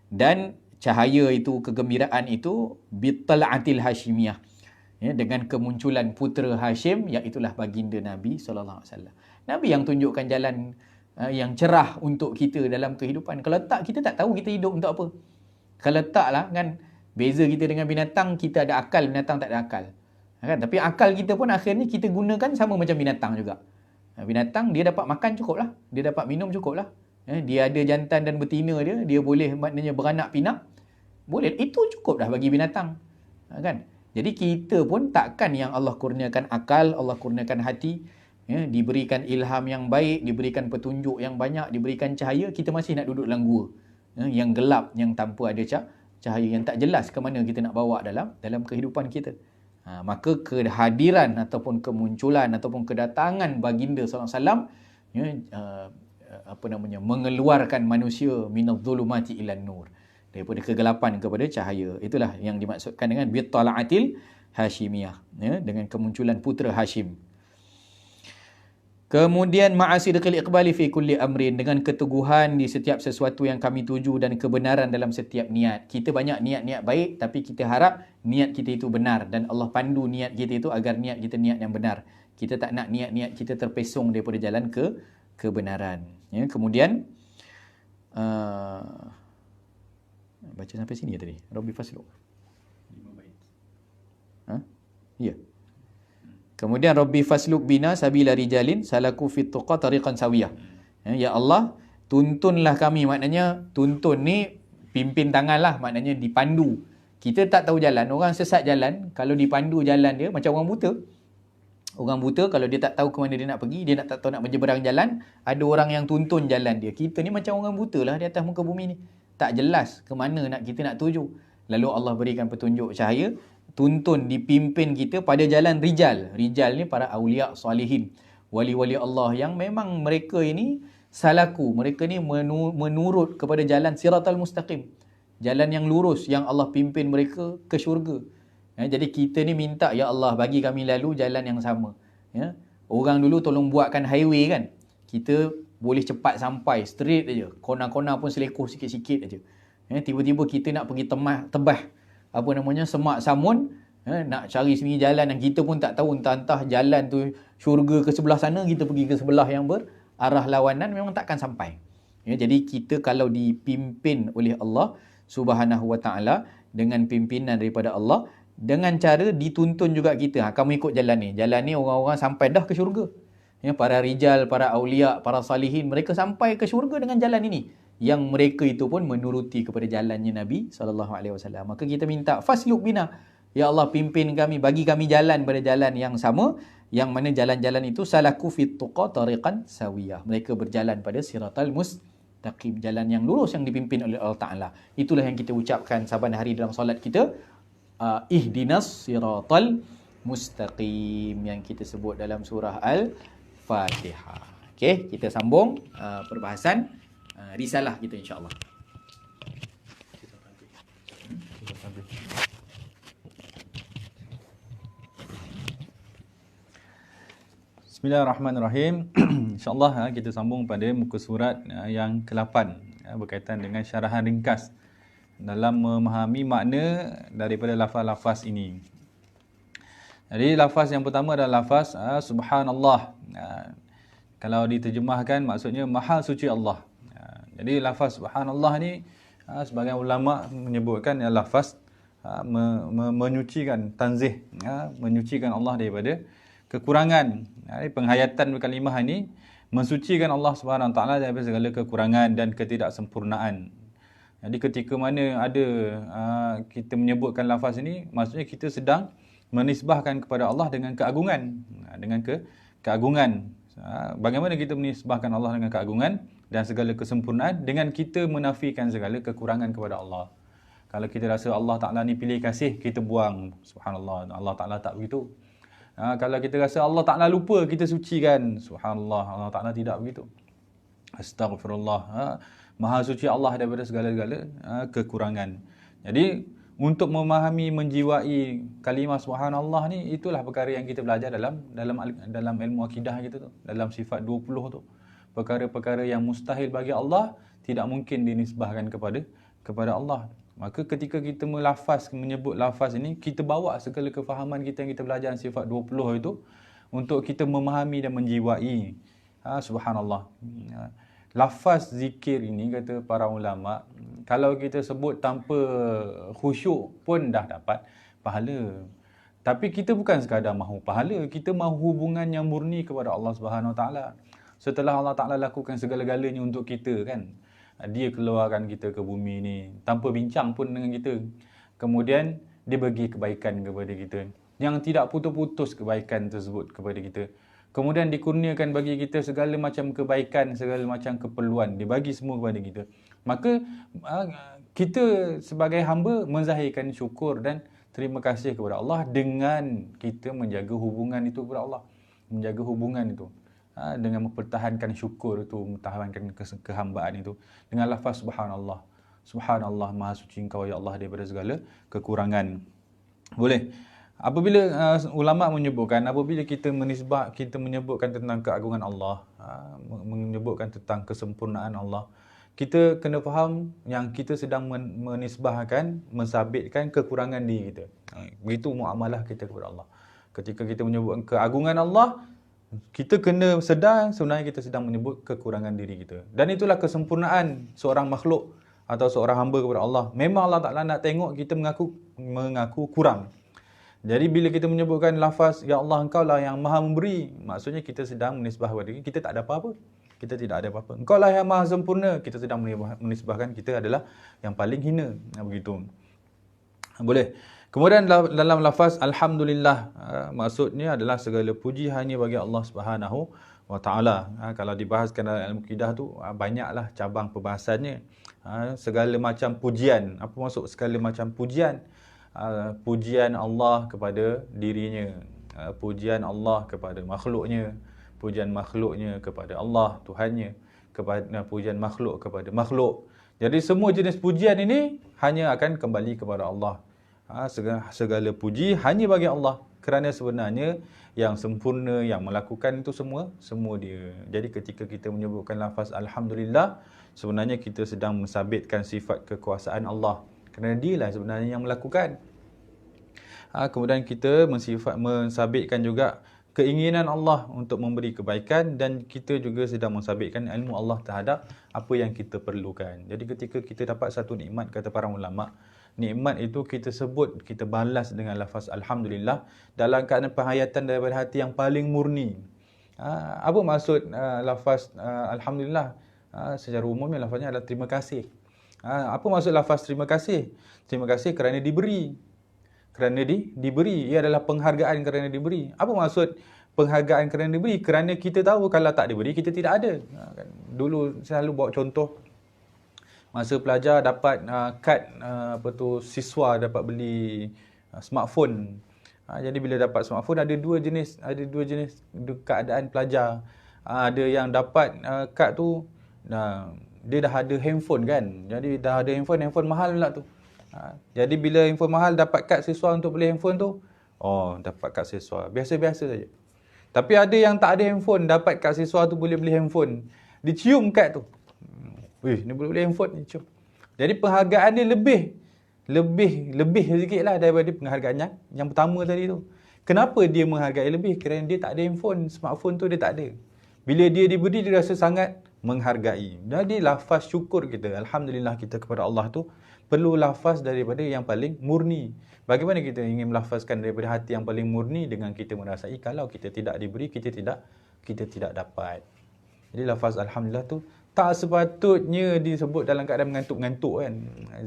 Dan cahaya itu, kegembiraan itu bital'atil hashimiyah, dengan kemunculan putera Hashim, iaitulah baginda Nabi SAW. Nabi yang tunjukkan jalan yang cerah untuk kita dalam kehidupan. Kalau tak, kita tak tahu kita hidup untuk apa. Kalau tak lah, kan, beza kita dengan binatang, kita ada akal, binatang tak ada akal. Kan? Tapi akal kita pun akhirnya kita gunakan sama macam binatang juga. Binatang dia dapat makan cukup lah, dia dapat minum cukup lah. Dia ada jantan dan betina dia boleh maknanya beranak pinak, boleh. Itu cukup dah bagi binatang. Kan? Jadi kita pun takkan yang Allah kurniakan akal, Allah kurniakan hati, diberikan ilham yang baik, diberikan petunjuk yang banyak, diberikan cahaya, kita masih nak duduk dalam gua yang gelap, yang tanpa ada cahaya, yang tak jelas ke mana kita nak bawa dalam kehidupan kita. Maka kehadiran ataupun kemunculan ataupun kedatangan baginda SAW mengeluarkan manusia minadh-dhulumati ilan nur, daripada kegelapan kepada cahaya. Itulah yang dimaksudkan dengan bital'atil hashimiyah, dengan kemunculan putera Hashim. Kemudian ma'asidqil iqbali fi kulli amrin, dengan keteguhan di setiap sesuatu yang kami tuju dan kebenaran dalam setiap niat. Kita banyak niat-niat baik, tapi kita harap niat kita itu benar dan Allah pandu niat kita itu agar niat kita niat yang benar. Kita tak nak niat-niat kita terpesong daripada jalan kebenaran. Kemudian baca sampai sini tadi. Rabbi faslu. Ya. Kemudian Rabbi fasluk bina sabila rijalin salaku fit tuqa tariqan sawiyah. Ya Allah, tuntunlah kami, maknanya tuntun ni pimpin tanganlah, maknanya dipandu. Kita tak tahu jalan, orang sesat jalan, kalau dipandu jalan dia macam orang buta. Orang buta kalau dia tak tahu ke mana dia nak pergi, dia tak tahu nak menyeberang jalan, ada orang yang tuntun jalan dia. Kita ni macam orang buta lah di atas muka bumi ni. Tak jelas ke mana kita nak tuju. Lalu Allah berikan petunjuk cahaya, tuntun, dipimpin kita pada jalan rijal. Rijal ni para awliya salihin, wali-wali Allah yang memang mereka ini salaku, mereka ni menurut kepada jalan siratal mustaqim, jalan yang lurus yang Allah pimpin mereka ke syurga. Jadi kita ni minta, ya Allah bagi kami lalu jalan yang sama. Orang dulu tolong buatkan highway kan, kita boleh cepat sampai straight aja, kona-kona pun selekoh sikit-sikit aja. Tiba-tiba kita nak pergi tebah Semak Samun, nak cari sendiri jalan yang kita pun tak tahu, entah jalan tu syurga ke sebelah sana, kita pergi ke sebelah yang berarah lawanan, memang takkan sampai. Jadi kita kalau dipimpin oleh Allah Subhanahu Wa Taala dengan pimpinan daripada Allah, dengan cara dituntun juga kita, kamu ikut jalan ni. Jalan ni orang-orang sampai dah ke syurga. Para rijal, para awliya, para salihin, mereka sampai ke syurga dengan jalan ini, yang mereka itu pun menuruti kepada jalannya Nabi SAW. Maka kita minta fasluk bina, ya Allah pimpin kami, bagi kami jalan pada jalan yang sama, yang mana jalan-jalan itu salaku fit tuqa tariqan sawiyah, mereka berjalan pada siratal mustaqim, jalan yang lurus yang dipimpin oleh Allah Ta'ala. Itulah yang kita ucapkan saban hari dalam solat kita, ihdinas siratal mustaqim, yang kita sebut dalam surah Al-Fatihah. Okey, kita sambung perbahasan risalah kita insya-Allah. Bismillahirrahmanirrahim. InsyaAllah kita sambung pada muka surat yang ke-8 berkaitan dengan syarahan ringkas dalam memahami makna daripada lafaz-lafaz ini. Jadi lafaz yang pertama adalah lafaz subhanallah. Kalau diterjemahkan maksudnya maha suci Allah. Jadi lafaz subhanallah ni sebagian ulama menyebutkan lafaz menyucikan, tanzih, menyucikan Allah daripada kekurangan. Penghayatan kalimah ini mensucikan Allah Subhanahu Wa Taala daripada segala kekurangan dan ketidaksempurnaan. Jadi ketika mana ada kita menyebutkan lafaz ini, maksudnya kita sedang menisbahkan kepada Allah dengan keagungan, keagungan. Bagaimana kita menisbahkan Allah dengan keagungan dan segala kesempurnaan dengan kita menafikan segala kekurangan kepada Allah. Kalau kita rasa Allah Ta'ala ni pilih kasih, kita buang. Subhanallah, Allah Ta'ala tak begitu. Kalau kita rasa Allah Ta'ala lupa, kita sucikan. Subhanallah, Allah Ta'ala tidak begitu. Astaghfirullah. Maha suci Allah daripada segala-gala kekurangan. Jadi untuk memahami, menjiwai kalimah subhanallah ni, itulah perkara yang kita belajar dalam ilmu akidah kita tu, dalam sifat 20 tu. Perkara-perkara yang mustahil bagi Allah tidak mungkin dinisbahkan kepada Allah. Maka ketika kita menyebut lafaz ini, kita bawa segala kefahaman kita yang kita belajar dalam sifat 20 itu untuk kita memahami dan menjiwai subhanallah. Lafaz zikir ini, kata para ulama, kalau kita sebut tanpa khusyuk pun dah dapat pahala. Tapi kita bukan sekadar mahu pahala, kita mahu hubungan yang murni kepada Allah Subhanahu Wa Taala. Setelah Allah Ta'ala lakukan segala-galanya untuk kita kan, dia keluarkan kita ke bumi ni tanpa bincang pun dengan kita. Kemudian dia bagi kebaikan kepada kita, yang tidak putus-putus kebaikan tersebut kepada kita. Kemudian dikurniakan bagi kita segala macam kebaikan, segala macam keperluan, dia bagi semua kepada kita. Maka kita sebagai hamba menzahirkan syukur dan terima kasih kepada Allah dengan kita menjaga hubungan itu kepada Allah. Menjaga hubungan itu dengan mempertahankan syukur itu, mempertahankan kehambaan itu dengan lafaz subhanallah. Subhanallah, maha suci Engkau ya Allah daripada segala kekurangan. Boleh. Apabila ulama menyebutkan, apabila kita menyebutkan tentang keagungan Allah, menyebutkan tentang kesempurnaan Allah, kita kena faham yang kita sedang menisbahkan, mensabitkan kekurangan diri kita. Begitu muamalah kita kepada Allah. Ketika kita menyebutkan keagungan Allah, kita kena sedar sebenarnya kita sedang menyebut kekurangan diri kita. Dan itulah kesempurnaan seorang makhluk atau seorang hamba kepada Allah. Memang Allah Ta'ala nak tengok kita mengaku kurang. Jadi bila kita menyebutkan lafaz ya Allah engkau lah yang maha memberi, maksudnya kita sedang menisbah kepada kita tak ada apa-apa. Kita tidak ada apa-apa. Engkau lah yang maha sempurna, kita sedang menisbahkan kita adalah yang paling hina. Begitu. Boleh. Kemudian dalam lafaz alhamdulillah, maksudnya adalah segala puji hanya bagi Allah Subhanahu wa taala. Kalau dibahaskan dalam ilmu akidah tu banyaklah cabang perbahasannya. Segala macam pujian. Apa maksud segala macam pujian? Pujian Allah kepada dirinya, pujian Allah kepada makhluknya, pujian makhluknya kepada Allah Tuhannya, kepada pujian makhluk kepada makhluk. Jadi semua jenis pujian ini hanya akan kembali kepada Allah. Segala puji hanya bagi Allah, kerana sebenarnya yang sempurna, yang melakukan itu semua dia. Jadi ketika kita menyebutkan lafaz alhamdulillah, sebenarnya kita sedang mensabitkan sifat kekuasaan Allah, kerana dialah sebenarnya yang melakukan. Kemudian kita mensabitkan juga keinginan Allah untuk memberi kebaikan, dan kita juga sedang mensabitkan ilmu Allah terhadap apa yang kita perlukan. Jadi ketika kita dapat satu nikmat, kata para ulama, nikmat itu kita sebut, kita balas dengan lafaz alhamdulillah dalam keadaan penghayatan daripada hati yang paling murni. Apa maksud lafaz alhamdulillah? Secara umumnya lafaznya adalah terima kasih. Apa maksud lafaz terima kasih? Terima kasih kerana diberi. Kerana diberi, ia adalah penghargaan kerana diberi. Apa maksud penghargaan kerana diberi? Kerana kita tahu kalau tak diberi, kita tidak ada. Dulu selalu bawa contoh, masa pelajar dapat kad siswa dapat beli smartphone. Jadi bila dapat smartphone ada dua jenis keadaan pelajar. Ada yang dapat kad tu dia dah ada handphone kan. Jadi dah ada handphone mahal pula tu. Jadi bila handphone mahal dapat kad siswa untuk beli handphone tu, dapat kad siswa biasa-biasa saja. Tapi ada yang tak ada handphone, dapat kad siswa tu boleh beli handphone, dicium kad tu. Ni boleh beli handphone ni, cium. Jadi penghargaan dia lebih sikitlah daripada penghargaan yang pertama tadi tu. Kenapa dia menghargai lebih? Kerana dia tak ada handphone, smartphone tu dia tak ada. Bila dia diberi, dia rasa sangat menghargai. Jadi lafaz syukur kita, alhamdulillah kita kepada Allah tu perlu lafaz daripada yang paling murni. Bagaimana kita ingin melafazkan daripada hati yang paling murni dengan kita merasai kalau kita tidak diberi, kita tidak dapat. Jadi lafaz alhamdulillah tu tak sepatutnya disebut dalam keadaan mengantuk-mengantuk kan.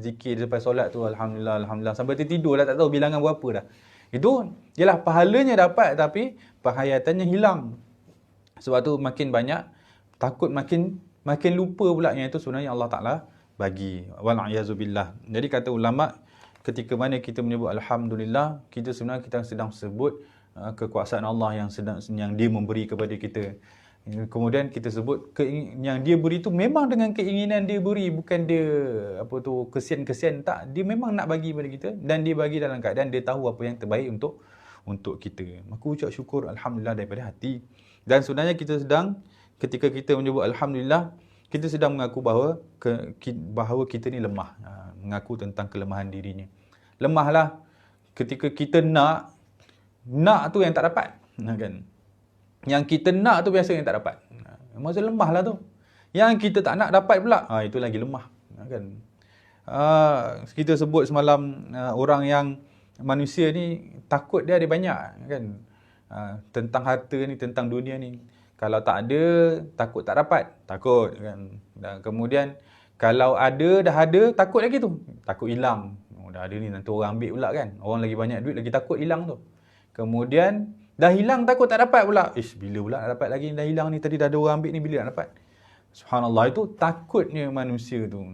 Zikir lepas solat tu alhamdulillah, alhamdulillah sampai tertidur dah tak tahu bilangan berapa dah. Itu ialah pahalanya dapat tapi penghayatannya hilang. Sebab tu makin banyak takut makin lupa pula yang itu sebenarnya Allah Taala bagi. Wal'ayazubillah. Jadi kata ulama, ketika mana kita menyebut alhamdulillah, kita sebenarnya kita sedang sebut kekuasaan Allah yang dia memberi kepada kita. Kemudian kita sebut yang dia beri tu memang dengan keinginan dia beri, bukan dia kesian-kesian, tak. Dia memang nak bagi pada kita dan dia bagi dalam keadaan dia tahu apa yang terbaik untuk kita. Maka ucap syukur alhamdulillah daripada hati. Dan sebenarnya ketika kita menyebut alhamdulillah, kita sedang mengaku bahawa kita ni lemah. Mengaku tentang kelemahan dirinya. Lemahlah ketika kita nak tu yang tak dapat. Kan? Yang kita nak tu biasa yang tak dapat. Maksud lemah lah tu. Yang kita tak nak dapat pula, itu lagi lemah. Kan? Kita sebut semalam orang yang manusia ni takut dia ada banyak. Kan? Tentang harta ni, tentang dunia ni. Kalau tak ada, takut tak dapat. Takut. Kan? Dan kemudian, kalau dah ada, takut lagi tu. Takut hilang. Dah ada ni, nanti orang ambil pula kan. Orang lagi banyak duit, lagi takut hilang tu. Kemudian, dah hilang, takut tak dapat pula. Bila pula nak dapat lagi, dah hilang ni. Tadi dah ada orang ambil ni, bila nak dapat? Subhanallah, itu takutnya manusia tu.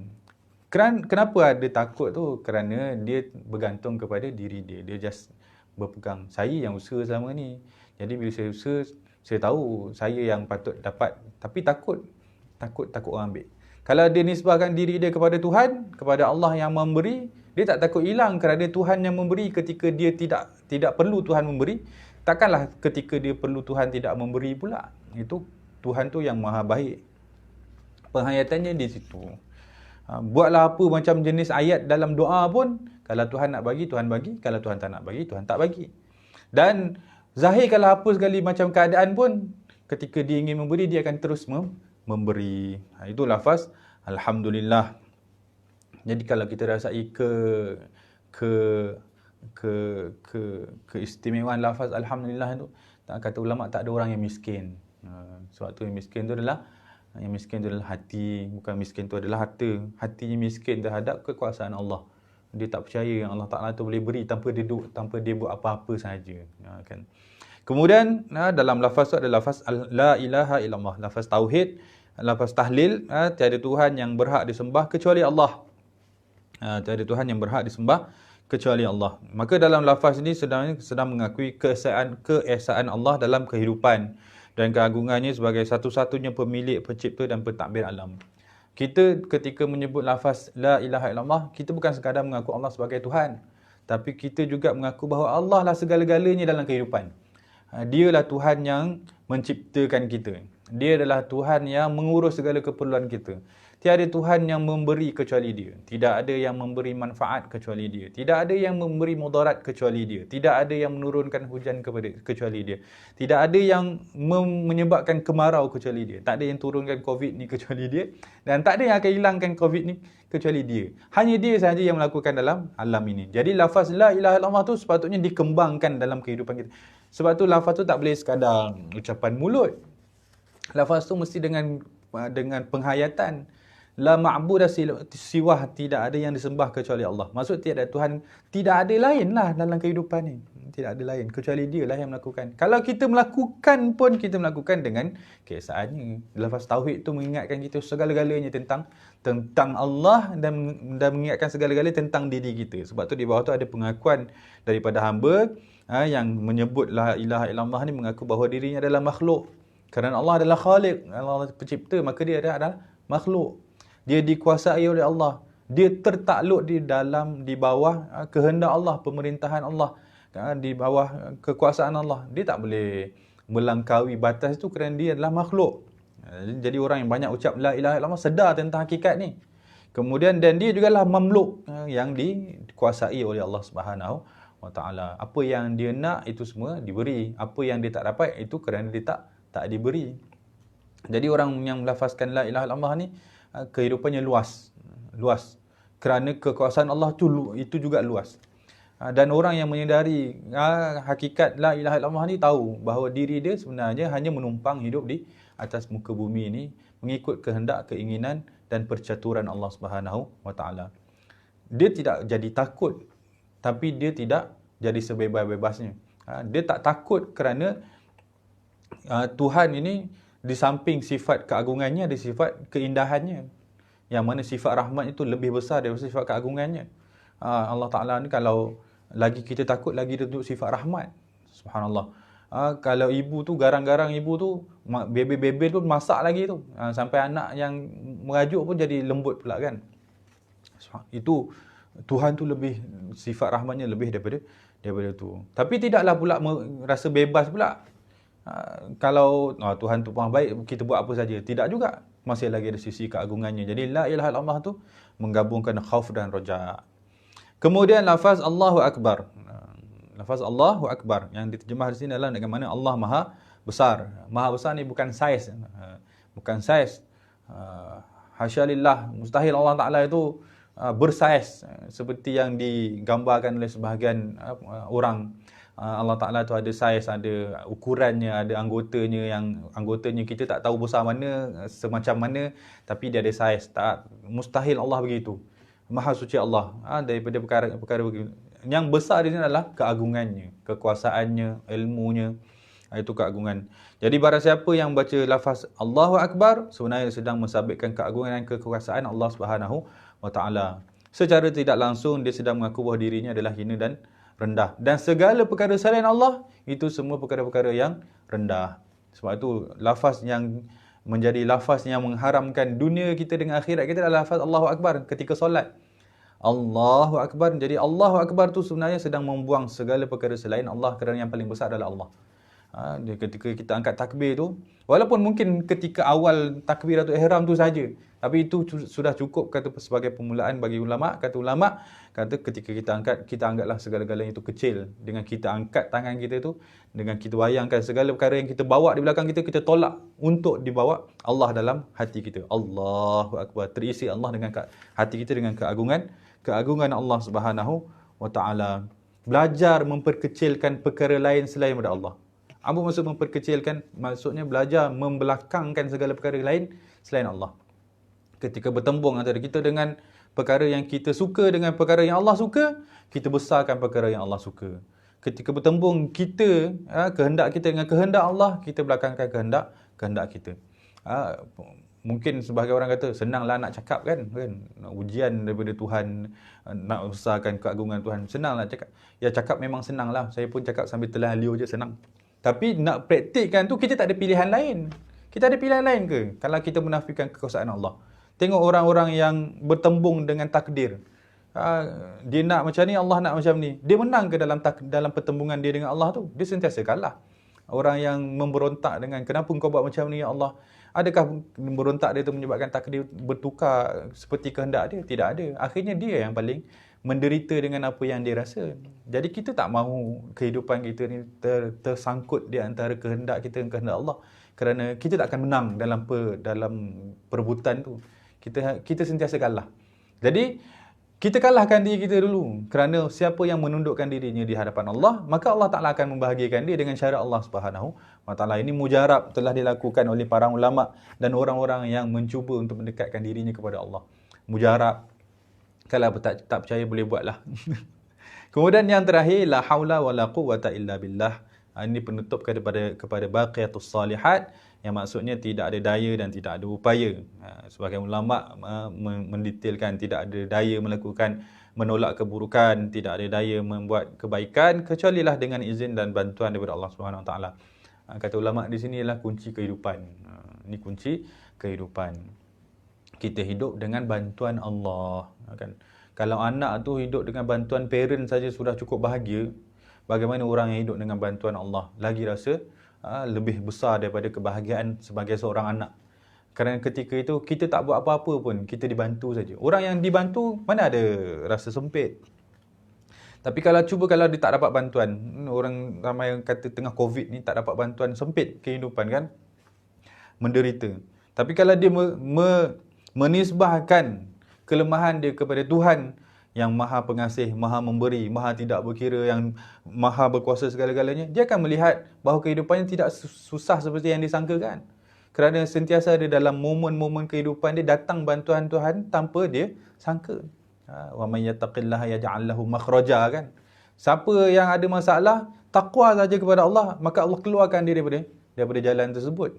Kenapa ada takut tu? Kerana dia bergantung kepada diri dia. Dia just berpegang. Saya yang usaha selama ni. Jadi bila saya usaha, saya tahu saya yang patut dapat. Tapi takut orang ambil. Kalau dia nisbahkan diri dia kepada Tuhan, kepada Allah yang memberi, dia tak takut hilang kerana Tuhan yang memberi ketika dia tidak perlu Tuhan memberi. Takkanlah ketika dia perlu Tuhan tidak memberi pula. Itu Tuhan tu yang maha baik. Penghayatannya di situ. Buatlah apa macam jenis ayat dalam doa pun, kalau Tuhan nak bagi, Tuhan bagi. Kalau Tuhan tak nak bagi, Tuhan tak bagi. Dan zahirkanlah apa sekali macam keadaan pun, ketika dia ingin memberi, dia akan terus memberi. Itu lafaz alhamdulillah. Jadi kalau kita rasai keistimewaan lafaz alhamdulillah itu, kata ulama tak ada orang yang miskin. Sebab tu yang miskin tu adalah hati, bukan miskin tu adalah harta. Hatinya miskin terhadap kekuasaan Allah. Dia tak percaya yang Allah Ta'ala tu boleh beri tanpa dia buat apa-apa sahaja. Kan. Kemudian dalam lafaz tu ada lafaz la ilaha illallah, lafaz tauhid, lafaz tahlil, tiada Tuhan yang berhak disembah kecuali Allah. Tiada Tuhan yang berhak disembah kecuali Allah. Maka dalam lafaz ini sedang mengakui keesaan Allah dalam kehidupan dan keagungannya sebagai satu-satunya pemilik, pencipta dan pentadbir alam. Kita ketika menyebut lafaz la ilaha illallah, kita bukan sekadar mengaku Allah sebagai Tuhan, tapi kita juga mengaku bahawa Allah lah segala-galanya dalam kehidupan. Dialah Tuhan yang menciptakan kita. Dia adalah Tuhan yang mengurus segala keperluan kita. Tiada Tuhan yang memberi kecuali Dia. Tidak ada yang memberi manfaat kecuali Dia. Tidak ada yang memberi mudarat kecuali Dia. Tidak ada yang menurunkan hujan kecuali Dia. Tidak ada yang menyebabkan kemarau kecuali Dia. Tak ada yang turunkan COVID ni kecuali Dia. Dan tak ada yang akan hilangkan COVID ni kecuali Dia. Hanya Dia sahaja yang melakukan dalam alam ini. Jadi lafaz la ilaha illallah tu sepatutnya dikembangkan dalam kehidupan kita. Sebab tu lafaz tu tak boleh sekadar ucapan mulut. Lafaz tu mesti dengan penghayatan. La ma'budah siwah, tidak ada yang disembah kecuali Allah. Maksud tiada Tuhan, tidak ada lain lah dalam kehidupan ni. Tidak ada lain kecuali Dia lah yang melakukan. Kalau kita melakukan pun, kita melakukan dengan keesaannya. Lafaz tauhid tu mengingatkan kita segala-galanya tentang Allah dan mengingatkan segala-galanya tentang diri kita. Sebab tu di bawah tu ada pengakuan daripada hamba yang menyebut la ilaha illallah ni, mengaku bahawa dirinya adalah makhluk. Kerana Allah adalah khaliq, Allah pencipta, maka dia adalah makhluk. Dia dikuasai oleh Allah. Dia tertakluk di bawah kehendak Allah, pemerintahan Allah, di bawah kekuasaan Allah. Dia tak boleh melangkaui batas itu kerana dia adalah makhluk. Jadi orang yang banyak ucap la ilaha illallah sedar tentang hakikat ni. Kemudian dan dia jugalah mamluk yang dikuasai oleh Allah Subhanahu wa taala. Apa yang dia nak itu semua diberi. Apa yang dia tak dapat itu kerana dia tak diberi. Jadi orang yang melafazkan la ilaha illallah ni kehidupannya luas. Kerana kekuasaan Allah itu juga luas. Dan orang yang menyedari hakikat la ilaha illallah ni tahu bahawa diri dia sebenarnya hanya menumpang hidup di atas muka bumi ini mengikut kehendak, keinginan dan percaturan Allah Subhanahu wa taala. Dia tidak jadi takut, tapi dia tidak jadi sebebas-bebasnya. Dia tak takut kerana Tuhan ini di samping sifat keagungannya ada sifat keindahannya. Yang mana sifat rahmat itu lebih besar daripada sifat keagungannya. Allah Ta'ala ni kalau lagi kita takut, lagi dia tunjuk sifat rahmat. Subhanallah. Kalau ibu tu, garang-garang ibu tu, bebel-bebel tu masak lagi tu. Sampai anak yang merajuk pun jadi lembut pula kan. Itu Tuhan tu lebih, sifat rahmatnya lebih daripada tu. Tapi tidaklah pula rasa bebas pula. Kalau Tuhan tu pun baik, kita buat apa saja. Tidak juga. Masih lagi ada sisi keagungannya. Jadi la ilaha illallah tu menggabungkan khauf dan roja. Kemudian lafaz Allahu Akbar. Lafaz Allahu Akbar yang diterjemah di sini adalah dengan mana Allah Maha Besar. Maha Besar ni bukan saiz. Bukan saiz. Hasya lillah. Mustahil Allah Ta'ala itu bersaiz seperti yang digambarkan oleh sebahagian orang. Allah Ta'ala tu ada saiz, ada ukurannya, ada anggotanya kita tak tahu besar mana, semacam mana, tapi dia ada saiz. Tak, mustahil Allah begitu. Maha suci Allah daripada perkara begitu. Yang besar di sini adalah keagungannya, kekuasaannya, ilmunya. Itu keagungan. Jadi barang siapa yang baca lafaz Allahu Akbar, sebenarnya sedang mensabitkan keagungan dan kekuasaan Allah Subhanahu wa taala. Secara tidak langsung dia sedang mengaku bahawa dirinya adalah hina dan rendah. Dan segala perkara selain Allah, itu semua perkara-perkara yang rendah. Sebab itu lafaz yang menjadi lafaz yang mengharamkan dunia kita dengan akhirat kita adalah lafaz Allahu Akbar ketika solat. Allahu Akbar. Jadi Allahu Akbar tu sebenarnya sedang membuang segala perkara selain Allah kerana yang paling besar adalah Allah. Ketika kita angkat takbir tu, walaupun mungkin ketika awal takbiratul ihram tu saja, tapi itu sudah cukup kata sebagai permulaan bagi ulama. Kata ulama, kata ketika kita anggaplah segala-galanya itu kecil. Dengan kita angkat tangan kita tu, dengan kita bayangkan segala perkara yang kita bawa di belakang kita tolak untuk dibawa Allah dalam hati kita. Allahu Akbar. Terisi Allah dengan hati kita dengan keagungan Allah Subhanahu wa taala. belajar memperkecilkan perkara lain selain daripada Allah. Apa maksud memperkecilkan? Maksudnya belajar membelakangkan segala perkara lain selain Allah. Ketika bertembung antara kita dengan perkara yang kita suka dengan perkara yang Allah suka, kita besarkan perkara yang Allah suka. Ketika bertembung kita, kehendak kita dengan kehendak Allah, kita belakangkan kehendak kita. Mungkin sebagai orang kata, senanglah nak cakap kan? Ujian daripada Tuhan, nak besarkan keagungan Tuhan. Senang nak cakap. Ya cakap memang senang lah. Saya pun cakap sambil telan liur je senang. Tapi nak praktikkan tu, kita tak ada pilihan lain. Kita ada pilihan lain ke? Kalau kita menafikan kekuasaan Allah. Tengok orang-orang yang bertembung dengan takdir. Dia nak macam ni, Allah nak macam ni. Dia menang ke dalam pertembungan dia dengan Allah tu? Dia sentiasa kalah. Orang yang memberontak dengan, kenapa kau buat macam ni ya Allah? Adakah memberontak dia itu menyebabkan takdir bertukar seperti kehendak dia? Tidak ada. Akhirnya dia yang paling menderita dengan apa yang dia rasa. Jadi kita tak mahu kehidupan kita ni tersangkut di antara kehendak kita dan kehendak Allah. Kerana kita tak akan menang dalam perebutan tu. Kita sentiasa kalah. Jadi kita kalahkan diri kita dulu. Kerana siapa yang menundukkan dirinya di hadapan Allah, maka Allah Ta'ala akan membahagiakan dia dengan cara Allah Subhanahu wa Ta'ala. Ini mujarab telah dilakukan oleh para ulama dan orang-orang yang mencuba untuk mendekatkan dirinya kepada Allah. Mujarab. Kalau tak percaya boleh buatlah. Kemudian yang terakhir, la haula wala quwwata illa billah. Ini penutup kepada baqiyatus salihat, yang maksudnya tidak ada daya dan tidak ada upaya. Sebagian ulama mendetailkan tidak ada daya menolak keburukan, tidak ada daya membuat kebaikan kecuali lah dengan izin dan bantuan daripada Allah Subhanahu Wa Taala. Kata ulama di sini ialah kunci kehidupan. Ini kunci kehidupan. Kita hidup dengan bantuan Allah, kan? Kalau anak tu hidup dengan bantuan parent saja sudah cukup bahagia, bagaimana orang yang hidup dengan bantuan Allah lagi rasa lebih besar daripada kebahagiaan sebagai seorang anak. Kerana ketika itu kita tak buat apa-apa pun, kita dibantu saja. Orang yang dibantu mana ada rasa sempit. Tapi kalau dia tak dapat bantuan, orang ramai yang kata tengah COVID ni tak dapat bantuan, sempit kehidupan kan, menderita. Tapi kalau dia menisbahkan kelemahan dia kepada Tuhan yang Maha Pengasih, Maha Memberi, Maha Tidak Berkira, yang Maha Berkuasa segala-galanya, dia akan melihat bahawa kehidupannya tidak susah seperti yang disangkakan. Kerana sentiasa ada dalam momen-momen kehidupan dia datang bantuan Tuhan tanpa dia sangka. Wa may yattaqillaha yaj'al lahu makhraja, kan? Siapa yang ada masalah, takwa saja kepada Allah, maka Allah keluarkan dia daripada jalan tersebut.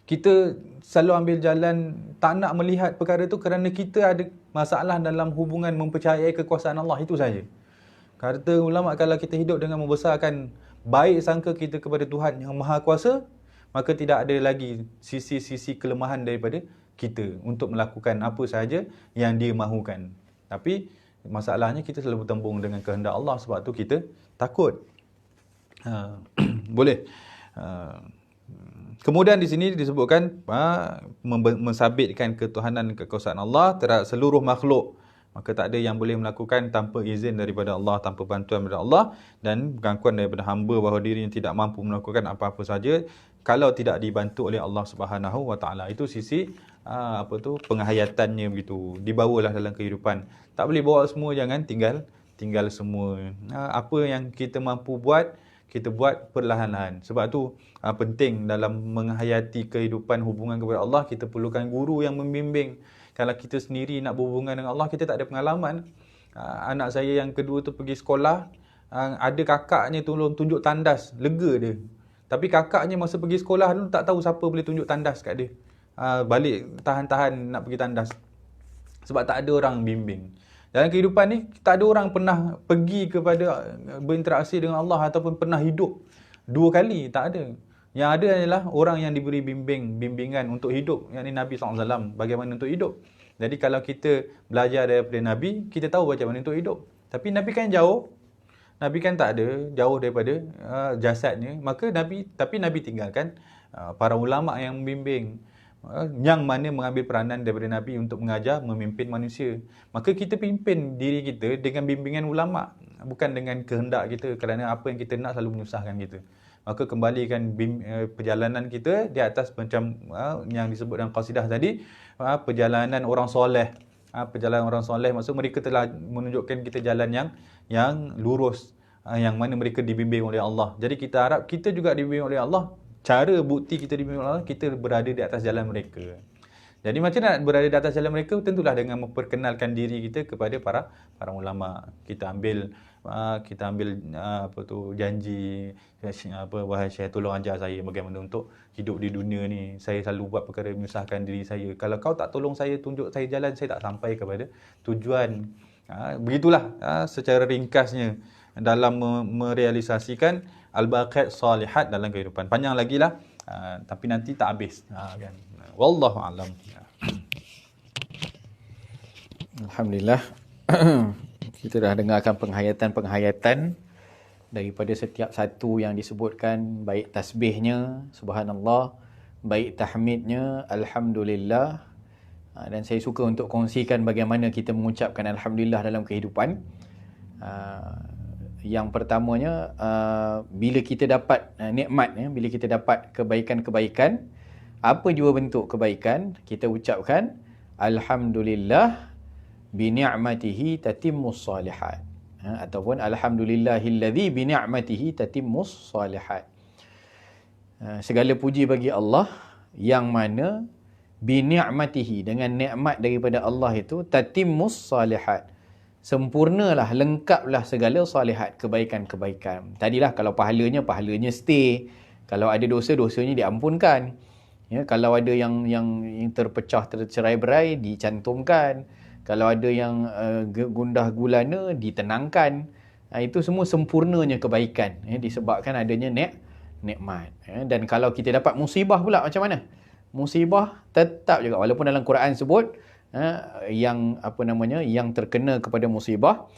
Kita selalu ambil jalan tak nak melihat perkara itu kerana kita ada masalah dalam hubungan mempercayai kekuasaan Allah, itu saja. Kata ulama, kalau kita hidup dengan membesarkan baik sangka kita kepada Tuhan yang Maha Kuasa, maka tidak ada lagi sisi-sisi kelemahan daripada kita untuk melakukan apa sahaja yang dia mahukan. Tapi masalahnya kita selalu bertembung dengan kehendak Allah, sebab tu kita takut. Boleh. Kemudian di sini disebutkan mensabitkan ketuhanan kekuasaan Allah terhadap seluruh makhluk. Maka tak ada yang boleh melakukan tanpa izin daripada Allah, tanpa bantuan daripada Allah, dan pengakuan daripada hamba bahawa dirinya tidak mampu melakukan apa-apa saja kalau tidak dibantu oleh Allah Subhanahu Wa Taala. Itu sisi penghayatannya begitu. Dibawalah dalam kehidupan. Tak boleh bawa semua, jangan tinggal semua. Apa yang kita mampu buat, kita buat perlahan-lahan. Sebab tu penting dalam menghayati kehidupan hubungan kepada Allah, kita perlukan guru yang membimbing. Kalau kita sendiri nak berhubungan dengan Allah, kita tak ada pengalaman. Anak saya yang kedua tu pergi sekolah, ada kakaknya tolong tunjuk tandas, lega dia. Tapi kakaknya masa pergi sekolah dulu tak tahu siapa boleh tunjuk tandas kat dia. Balik tahan-tahan nak pergi tandas. Sebab tak ada orang bimbing. Dalam kehidupan ni, tak ada orang pernah pergi kepada berinteraksi dengan Allah ataupun pernah hidup 2 kali. Tak ada. Yang ada adalah orang yang diberi bimbingan untuk hidup. Yang ni Nabi SAW, bagaimana untuk hidup. Jadi kalau kita belajar daripada Nabi, kita tahu macam mana untuk hidup. Tapi Nabi kan jauh. Nabi kan tak ada, jauh daripada jasadnya. Tapi Nabi tinggalkan para ulama yang membimbing, yang mana mengambil peranan daripada Nabi untuk mengajar, memimpin manusia. Maka kita pimpin diri kita dengan bimbingan ulama, bukan dengan kehendak kita, kerana apa yang kita nak selalu menyusahkan kita. Maka kembalikan perjalanan kita di atas macam yang disebut dalam qasidah tadi, perjalanan orang soleh. perjalanan orang soleh, maksud mereka telah menunjukkan kita jalan yang lurus, yang mana mereka dibimbing oleh Allah. Jadi kita harap kita juga dibimbing oleh Allah. Cara bukti kita dibimbing oleh Allah, kita berada di atas jalan mereka. Jadi macam nak berada di atas jalan mereka? Tentulah dengan memperkenalkan diri kita kepada para ulama. Kita ambil janji, wahai Syekh, tolong ajar saya bagaimana untuk hidup di dunia ni. Saya selalu buat perkara menyusahkan diri saya. Kalau kau tak tolong saya, tunjuk saya jalan, saya tak sampai kepada tujuan. Begitulah secara ringkasnya dalam merealisasikan al-baqiyat salihat dalam kehidupan. Panjang lagi lah, tapi nanti tak habis kan. Wallahu a'lam. Alhamdulillah. Kita dah dengarkan penghayatan daripada setiap satu yang disebutkan, baik tasbihnya subhanallah, baik tahmidnya alhamdulillah. Dan saya suka untuk kongsikan bagaimana kita mengucapkan alhamdulillah dalam kehidupan. Yang pertamanya, bila kita dapat nikmat, bila kita dapat kebaikan-kebaikan, apa jua bentuk kebaikan, kita ucapkan alhamdulillah bi ni'matihi tatimmus salihat, ataupun alhamdulillahilladzi bi ni'matihi tatimmus salihat. Segala puji bagi Allah yang mana bi ni'matihi, dengan nikmat daripada Allah itu, tatimmus salihat, sempurnalah, lengkaplah segala salihat, kebaikan-kebaikan. Tadilah kalau pahalanya stay, kalau ada dosa, dosanya diampunkan. Ya, kalau ada yang terpecah, tercerai-berai, dicantumkan. Kalau ada yang gundah gulana, ditenangkan. Itu semua sempurnanya kebaikan, disebabkan adanya nikmat. Dan kalau kita dapat musibah pula, macam mana? Musibah tetap juga, walaupun dalam Quran sebut yang terkena kepada musibah,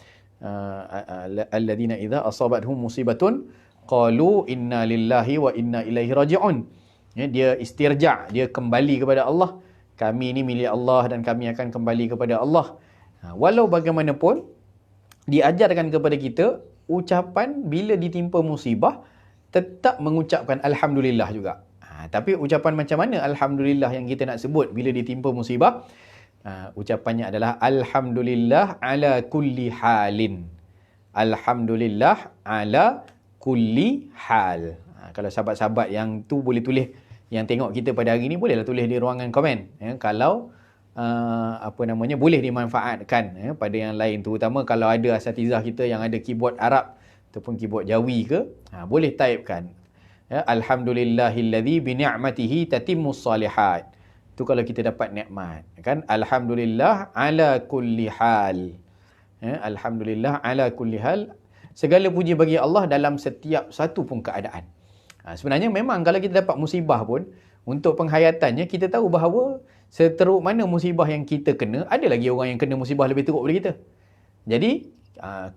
alladzina idza asabathum musibatun qalu inna lillahi wa inna ilaihi raji'un. Dia istirja', dia kembali kepada Allah. Kami ini milik Allah dan kami akan kembali kepada Allah. Walau bagaimanapun, diajarkan kepada kita ucapan bila ditimpa musibah, tetap mengucapkan alhamdulillah juga. Tapi ucapan macam mana alhamdulillah yang kita nak sebut bila ditimpa musibah? Ucapannya adalah alhamdulillah ala kulli halin. Alhamdulillah ala kulli hal. Kalau sahabat-sahabat yang tu boleh tulis, yang tengok kita pada hari ni, bolehlah tulis di ruangan komen. Kalau boleh dimanfaatkan pada yang lain, terutama kalau ada asatizah kita yang ada keyboard Arab ataupun keyboard Jawi ke, boleh typekan alhamdulillahilladzi bi ni'matihi tatimmus salihat. Itu kalau kita dapat nikmat, kan? Alhamdulillah ala kulli hal. Alhamdulillah ala kulli hal. Segala puji bagi Allah dalam setiap satu pun keadaan. Sebenarnya memang kalau kita dapat musibah pun, untuk penghayatannya kita tahu bahawa seteruk mana musibah yang kita kena, ada lagi orang yang kena musibah lebih teruk daripada kita. Jadi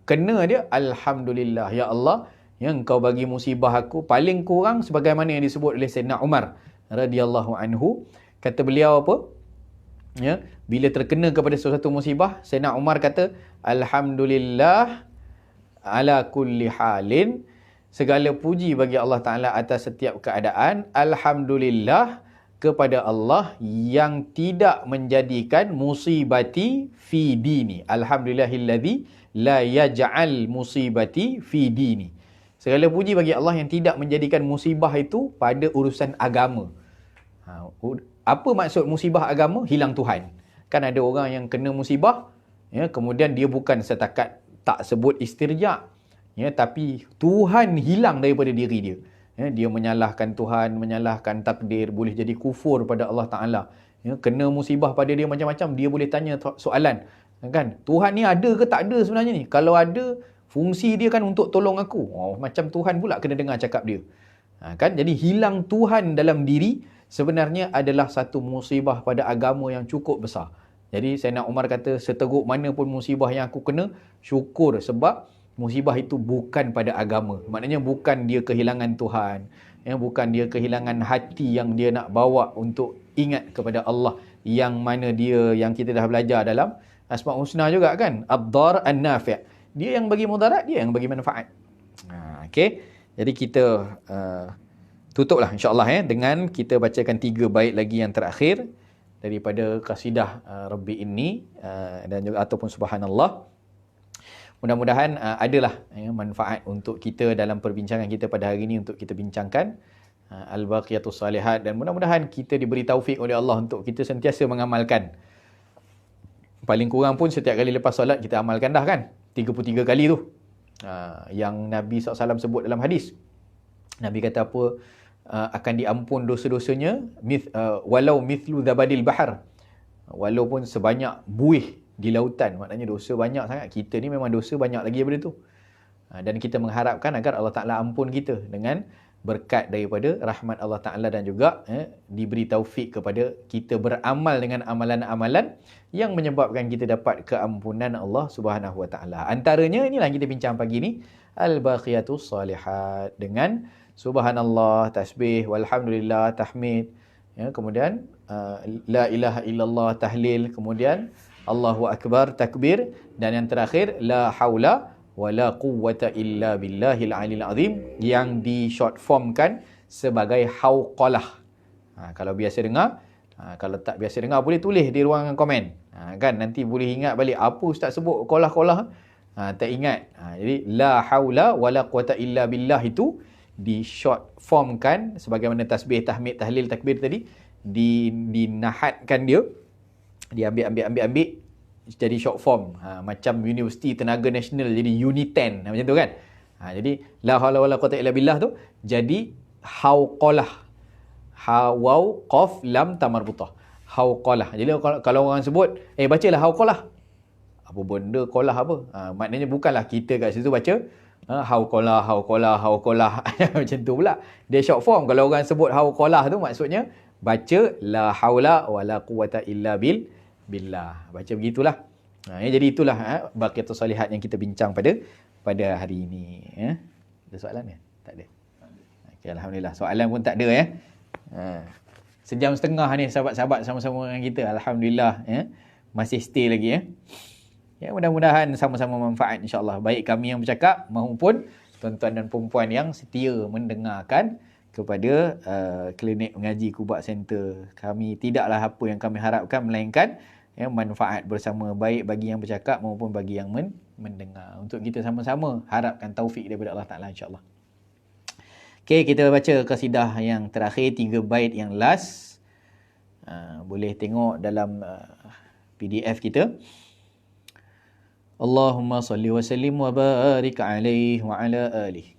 kena dia alhamdulillah, ya Allah, yang Engkau bagi musibah aku paling kurang sebagaimana yang disebut oleh Sayyidina Umar radhiyallahu anhu. Kata beliau apa? Bila terkena kepada sesuatu musibah, Sayyidina Umar kata alhamdulillah ala kulli halin. Segala puji bagi Allah Ta'ala atas setiap keadaan. Alhamdulillah kepada Allah yang tidak menjadikan musibati fi dini. Alhamdulillahilladzi la yaj'al musibati fi dini. Segala puji bagi Allah yang tidak menjadikan musibah itu pada urusan agama. Apa maksud musibah agama? Hilang Tuhan. Kan ada orang yang kena musibah, kemudian dia bukan setakat tak sebut istirja', tapi Tuhan hilang daripada diri dia. Dia menyalahkan Tuhan, menyalahkan takdir, boleh jadi kufur pada Allah Ta'ala. Kena musibah pada dia macam-macam, dia boleh tanya soalan, kan? Tuhan ni ada ke tak ada sebenarnya ni? Kalau ada, fungsi dia kan untuk tolong aku. Macam Tuhan pula kena dengar cakap dia. Kan? Jadi hilang Tuhan dalam diri sebenarnya adalah satu musibah pada agama yang cukup besar. Jadi Sayyidina Umar kata, seteruk mana pun musibah yang aku kena, syukur, sebab musibah itu bukan pada agama. Maknanya bukan dia kehilangan Tuhan, bukan dia kehilangan hati yang dia nak bawa untuk ingat kepada Allah, yang mana dia, yang kita dah belajar dalam Asma' Husna juga kan, ad-dar an-nafi'. Dia yang bagi mudarat, dia yang bagi manfaat. Okey. Jadi kita tutuplah insya-Allah dengan kita bacakan 3 bait lagi yang terakhir. daripada kasidah Rabbi inni dan juga ataupun subhanallah. Mudah-mudahan adalah manfaat untuk kita dalam perbincangan kita pada hari ini untuk kita bincangkan al-baqiyatus salihat, dan mudah-mudahan kita diberi taufik oleh Allah untuk kita sentiasa mengamalkan. Paling kurang pun setiap kali lepas solat kita amalkan dah kan, 33 kali tu. Yang Nabi SAW sebut dalam hadis. Nabi kata apa? Akan diampun dosa-dosanya walau mithlu zabadil bahar, walaupun sebanyak buih di lautan. Maknanya dosa banyak sangat. Kita ni memang dosa banyak lagi daripada tu. Dan kita mengharapkan agar Allah Ta'ala ampun kita dengan berkat daripada rahmat Allah Ta'ala, dan juga diberi taufik kepada kita beramal dengan amalan-amalan yang menyebabkan kita dapat keampunan Allah Subhanahu Wa Ta'ala. Antaranya inilah yang kita bincang pagi ni, al-baqiyatus salihat, dengan subhanallah, tasbih, walhamdulillah, tahmid, kemudian la ilaha illallah, tahlil, kemudian Allahu akbar, takbir, dan yang terakhir la haula wala quwwata illa billahil alil azim, yang di short formkan sebagai hauqalah. Kalau biasa dengar, kalau tak biasa dengar boleh tulis di ruangan komen. Kan nanti boleh ingat balik apa ustaz sebut qalah-qalah. Tak ingat. Jadi la haula wala quwwata illa billah itu di short formkan sebagaimana tasbih, tahmid, tahlil, takbir tadi, dinahatkan dia, diambil jadi short form. Macam Universiti Tenaga Nasional jadi Uni10 macam tu kan. Jadi la haula wala quwwata illa billah tu jadi hauqalah. Waw qaf lam tamarbutah. Hauqalah. Jadi kalau orang sebut bacalah hauqalah. Apa benda qalah apa? Maknanya bukanlah kita kat situ baca hauqalah macam tu pula. Dia short form. Kalau orang sebut hauqalah tu maksudnya baca la haula wala quwwata illa billah. Baca begitulah. Jadi itulah baqiyatus salihat yang kita bincang pada hari ini. Ada soalan ke? Tak ada. Okey, alhamdulillah. Soalan pun tak ada Sejam setengah ni sahabat-sahabat sama-sama dengan kita. Alhamdulillah masih stay lagi mudah-mudahan sama-sama manfaat insya-Allah, baik kami yang bercakap maupun tuan-tuan dan puan-puan yang setia mendengarkan kepada klinik mengaji Kubak Center. Kami tidaklah apa yang kami harapkan melainkan manfaat bersama, baik bagi yang bercakap maupun bagi yang mendengar. Untuk kita sama-sama harapkan taufik daripada Allah Ta'ala insya-Allah. Okey, kita baca kasidah yang terakhir, 3 bait yang last. Boleh tengok dalam PDF kita. Allahumma salli wa sallim wa barik alaihi wa ala alihi.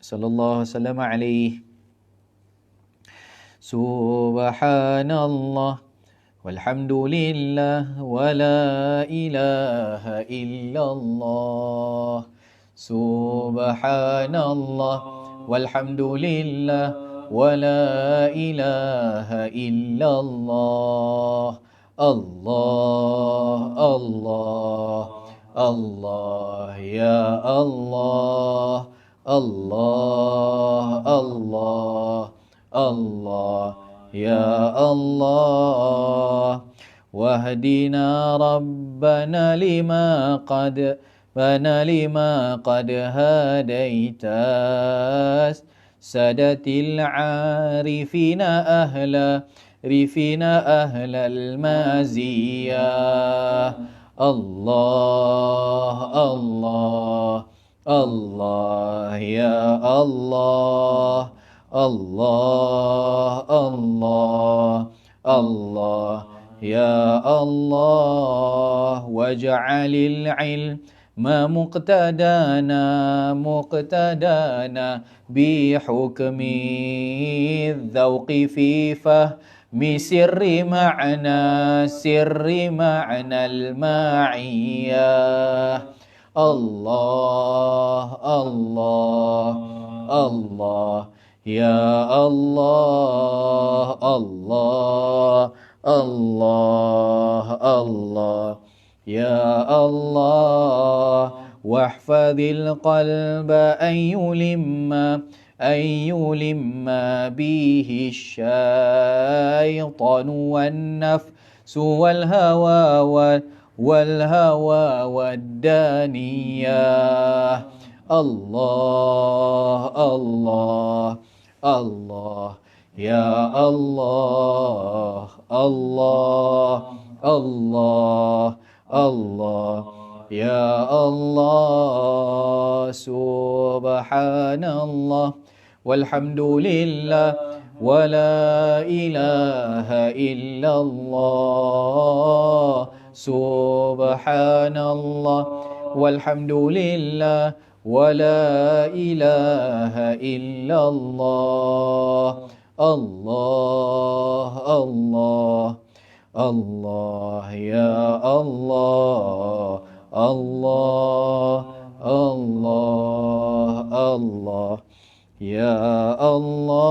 Sallallahu wasallam alaihi. Subhanallah walhamdulillah wa la ilaha illallah. Subhanallah walhamdulillah wa la ilaha illallah. Allah, Allah, Allah, ya Allah, Allah, Allah, Allah, ya Allah. Wahdina Rabbana lima qad hadaitas sadatil arifina ahla ahlal maziyah. Allah, Allah, Allah, ya Allah, Allah, Allah, Allah, ya Allah. Waj'alil ilma muqtadana bihukmi dhawqi fi fahmi sirri ma'na al-ma'iyah. Allah, Allah, Allah, ya Allah, Allah, Allah, Allah, ya Allah. Wahfadhil qalba an yulimma bihi syaitanu wan nafsu wal hawa wad-daniyah. Allah, Allah, Allah, Ya Allah, Allah, Allah, Allah. Ya Allah, subhanallah, walhamdulillah, wa la ilaha illallah. Subhanallah, walhamdulillah, wa la ilaha illallah. Allah, Allah, Allah, ya Allah, Allah, Allah, Allah, ya Allah.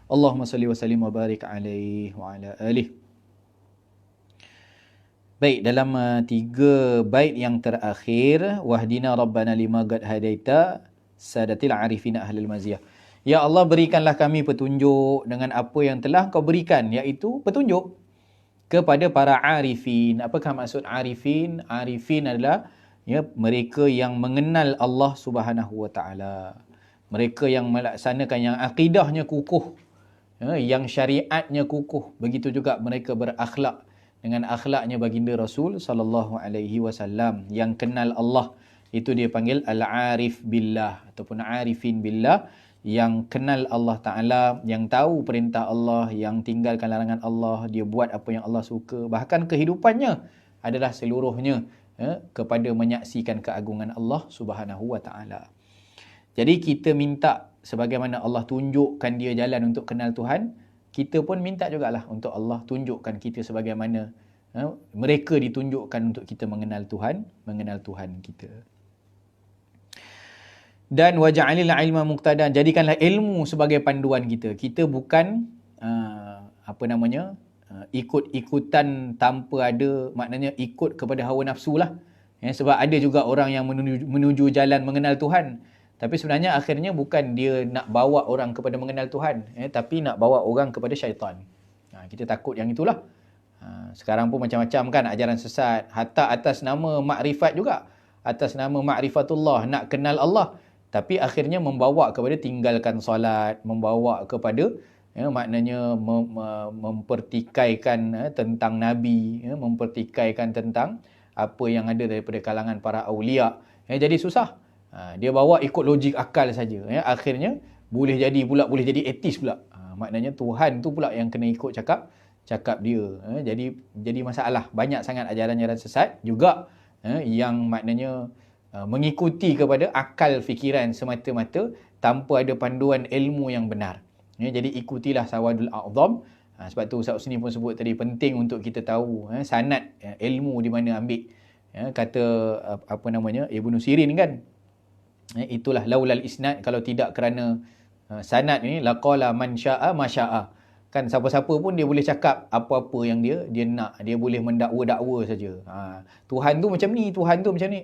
Allahumma salli wa sallim wa barik alaihi wa ala alihi. Baik, dalam 3 bait yang terakhir, wahdina rabbana lima qad hadaita sadatil arifina ahlul maziyah. Ya Allah, berikanlah kami petunjuk dengan apa yang telah kau berikan, iaitu petunjuk kepada para arifin. Apakah maksud arifin? Arifin adalah mereka yang mengenal Allah Subhanahu wa taala. Mereka yang melaksanakan, yang akidahnya kukuh, yang syariatnya kukuh. Begitu juga mereka berakhlak dengan akhlaknya baginda Rasul sallallahu alaihi wasallam, yang kenal Allah. Itu dia panggil al-arif billah ataupun arifin billah, yang kenal Allah Ta'ala, yang tahu perintah Allah, yang tinggalkan larangan Allah, dia buat apa yang Allah suka. Bahkan kehidupannya adalah seluruhnya kepada menyaksikan keagungan Allah Subhanahu wa Ta'ala. Jadi kita minta sebagaimana Allah tunjukkan dia jalan untuk kenal Tuhan, kita pun minta jugalah untuk Allah tunjukkan kita sebagaimana mereka ditunjukkan untuk kita mengenal Tuhan kita. Dan waja'alil ilma muqtadan, jadikanlah ilmu sebagai panduan kita. Kita bukan ikut-ikutan tanpa ada, maknanya ikut kepada hawa nafsu lah. Sebab ada juga orang yang menuju jalan mengenal Tuhan, tapi sebenarnya akhirnya bukan dia nak bawa orang kepada mengenal Tuhan, tapi nak bawa orang kepada syaitan. Kita takut yang itulah. Sekarang pun macam-macam kan ajaran sesat, hatta atas nama makrifat juga, atas nama makrifatullah, nak kenal Allah, tapi akhirnya membawa kepada tinggalkan solat, membawa kepada maknanya mempertikaikan tentang Nabi, mempertikaikan tentang apa yang ada daripada kalangan para awliya. Jadi susah. Dia bawa ikut logik akal saja. Akhirnya boleh jadi etis pula. Maknanya Tuhan tu pula yang kena ikut cakap dia. Jadi masalah. Banyak sangat ajaran-ajaran sesat juga yang maknanya mengikuti kepada akal fikiran semata-mata tanpa ada panduan ilmu yang benar. Jadi ikutilah Sawadul A'zam. Sebab tu Ustaz Husni pun sebut tadi, penting untuk kita tahu sanad ilmu di mana ambil. Kata Ibnu Sirin kan, itulah laulal isnad, kalau tidak kerana sanad ni laqala man syaa ma syaa. Kan siapa-siapa pun dia boleh cakap apa-apa yang dia nak, dia boleh mendakwa-dakwa saja. Tuhan tu macam ni, Tuhan tu macam ni.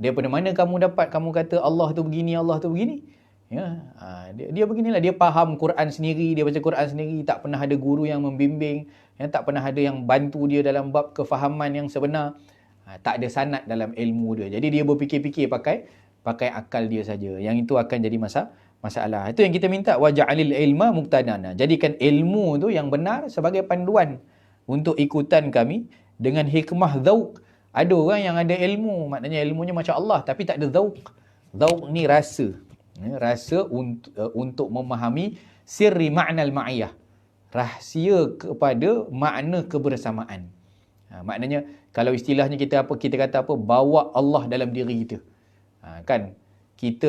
Daripada mana kamu dapat kamu kata Allah tu begini, Allah tu begini? Dia beginilah, dia faham Quran sendiri, dia baca Quran sendiri, tak pernah ada guru yang membimbing, tak pernah ada yang bantu dia dalam bab kefahaman yang sebenar. Tak ada sanad dalam ilmu dia. Jadi dia berfikir-fikir pakai akal dia saja. Yang itu akan jadi masalah. Itu yang kita minta, waja'alil ilma muqtadana. Jadikan ilmu tu yang benar sebagai panduan untuk ikutan kami dengan hikmah dzauq. Ada orang yang ada ilmu, maknanya ilmunya macam Allah, tapi tak ada dzauq. Dzauq ni rasa. Rasa untuk memahami sirri ma'nal ma'iyah. Rahsia kepada makna kebersamaan. Maknanya kalau istilahnya kita kata bawa Allah dalam diri kita. Kan kita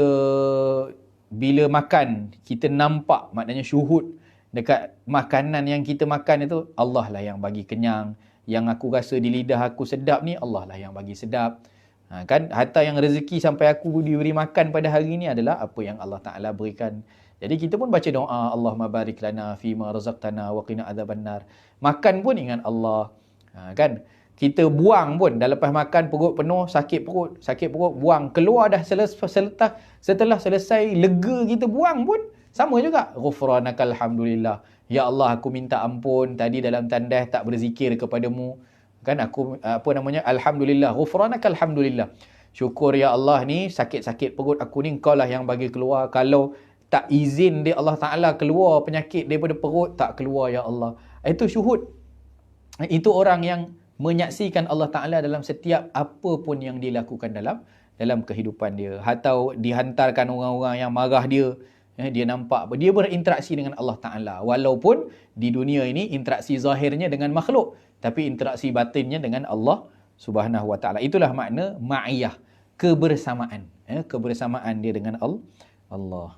bila makan kita nampak, maknanya syuhud dekat makanan yang kita makan itu, Allah lah yang bagi kenyang. Yang aku rasa di lidah aku sedap ni, Allah lah yang bagi sedap. Kan hatta yang rezeki sampai aku diberi makan pada hari ni adalah apa yang Allah Ta'ala berikan. Jadi kita pun baca doa, Allahumma barik lana fima razaqtana wa qina adzabannar. Makan pun ingat Allah. Kan kita buang pun dah lepas makan perut penuh, sakit perut buang, keluar dah setelah selesai lega kita buang pun sama juga. Ghufranakal hamdulillah. Ya Allah, aku minta ampun tadi dalam tandas tak berzikir kepadamu. Kan aku alhamdulillah, ghufranakal hamdulillah. Syukur ya Allah ni sakit-sakit perut aku ni engkau lah yang bagi keluar. Kalau tak izin dia Allah Ta'ala keluar penyakit daripada perut, tak keluar ya Allah. Itu syuhud. Itu orang yang menyaksikan Allah Ta'ala dalam setiap apa pun yang dia lakukan dalam kehidupan dia. Atau dihantarkan orang-orang yang marah dia, dia nampak dia berinteraksi dengan Allah Ta'ala. Walaupun di dunia ini interaksi zahirnya dengan makhluk, tapi interaksi batinnya dengan Allah Subhanahu Wa Ta'ala. Itulah makna ma'iyah, kebersamaan. Kebersamaan dia dengan Allah.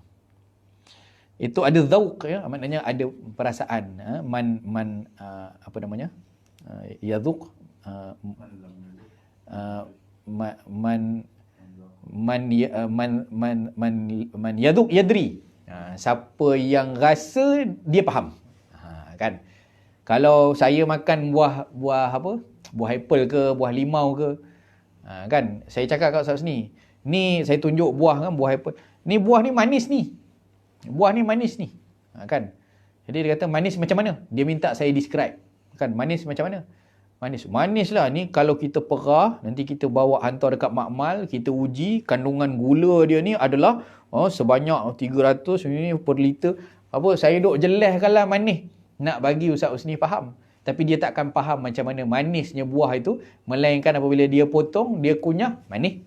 Itu ada zauq, maknanya ada perasaan. Apa namanya? Yadhuq. Man yadhuq yadri. Siapa yang rasa dia faham. Kan? Kalau saya makan buah apa? Buah apple ke, buah limau ke, kan? Saya cakap kat Ustaz ni saya tunjuk buah kan, buah apple. Ni buah ni manis ni. Buah ni manis ni. Kan? Jadi dia kata manis macam mana? Dia minta saya describe. Kan? Manis macam mana? Manis lah ni kalau kita perah, nanti kita bawa hantar dekat makmal, kita uji kandungan gula dia ni adalah sebanyak 300 ni per liter. Apa saya duk jelehkanlah manis. Nak bagi Ustaz Husni faham. Tapi dia takkan faham macam mana manisnya buah itu, melainkan apabila dia potong, dia kunyah, manis.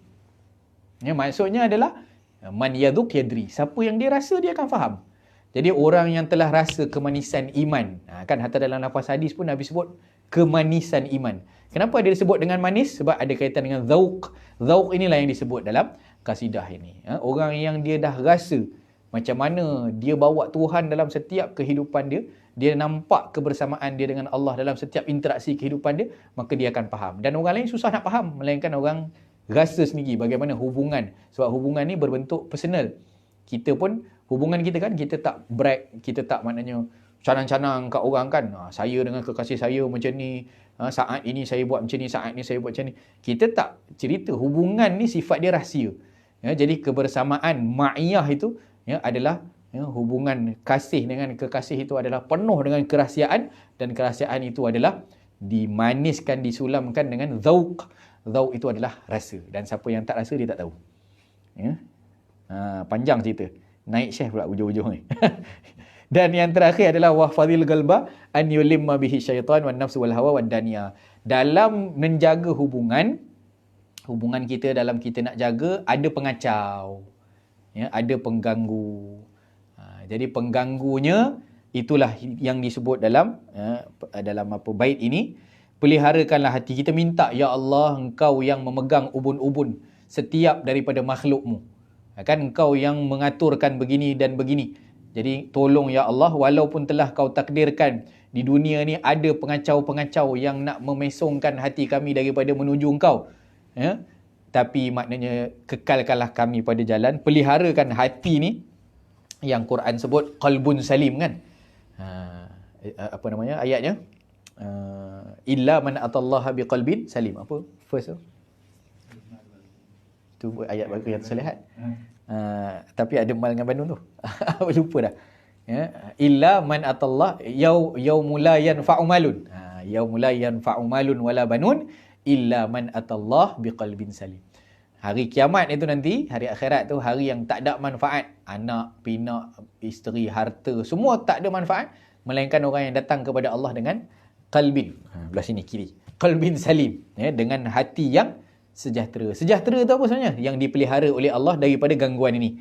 Maksudnya adalah man yadhuq yadri. Siapa yang dia rasa, dia akan faham. Jadi orang yang telah rasa kemanisan iman, kan hatta dalam lafaz hadis pun Nabi sebut kemanisan iman. Kenapa dia disebut dengan manis? Sebab ada kaitan dengan zauq. Zauq inilah yang disebut dalam kasidah ini. Orang yang dia dah rasa macam mana dia bawa Tuhan dalam setiap kehidupan dia, dia nampak kebersamaan dia dengan Allah dalam setiap interaksi kehidupan dia, maka dia akan faham. Dan orang lain susah nak faham, melainkan orang rasa sendiri bagaimana hubungan. Sebab hubungan ni berbentuk personal. Kita pun, hubungan kita kan, kita tak brag, kita tak maknanya canang-canang kat orang kan. Saya dengan kekasih saya macam ni, saat ini saya buat macam ni, saat ini saya buat macam ni. Kita tak cerita. Hubungan ni sifat dia rahsia. Jadi kebersamaan ma'iyah itu adalah hubungan kasih dengan kekasih itu adalah penuh dengan kerahsiaan, dan kerahsiaan itu adalah dimaniskan, disulamkan dengan zauq. Zauq itu adalah rasa, dan siapa yang tak rasa dia tak tahu. Panjang cerita. Naik syekh pula ujung-ujung ni. Dan yang terakhir adalah wahfazil qalba an yulimma bihi syaitan wan nafsu wal hawa wad dania. Dalam menjaga hubungan kita, dalam kita nak jaga, ada pengacau, ada pengganggu. Jadi pengganggunya itulah yang disebut dalam bait ini. Peliharakanlah hati. Kita minta, ya Allah, Engkau yang memegang ubun-ubun setiap daripada makhlukmu. Kan Engkau yang mengaturkan begini dan begini. Jadi tolong ya Allah, walaupun telah Kau takdirkan di dunia ni ada pengacau-pengacau yang nak memesongkan hati kami daripada menuju Engkau. Tapi maknanya kekalkanlah kami pada jalan. Peliharakan hati ni yang Quran sebut qalbun salim kan. Apa namanya ayatnya? Illa man atallaha biqalbin salim. Apa first tu? Tu ayat baru yang terselihat. Tapi ada mal dengan bandung tu. Lupa dah. Illa man atallah yaumul la yanfa'u malun. Yaumul la yanfa'u malun wala banun illa man atallah biqalbin salim. Hari kiamat itu nanti, hari akhirat tu hari yang tak ada manfaat. Anak, pinak, isteri, harta, semua tak ada manfaat, melainkan orang yang datang kepada Allah dengan qalbin, belah sini kiri, qalbin salim, dengan hati yang sejahtera. Sejahtera tu apa sebenarnya? Yang dipelihara oleh Allah daripada gangguan ini.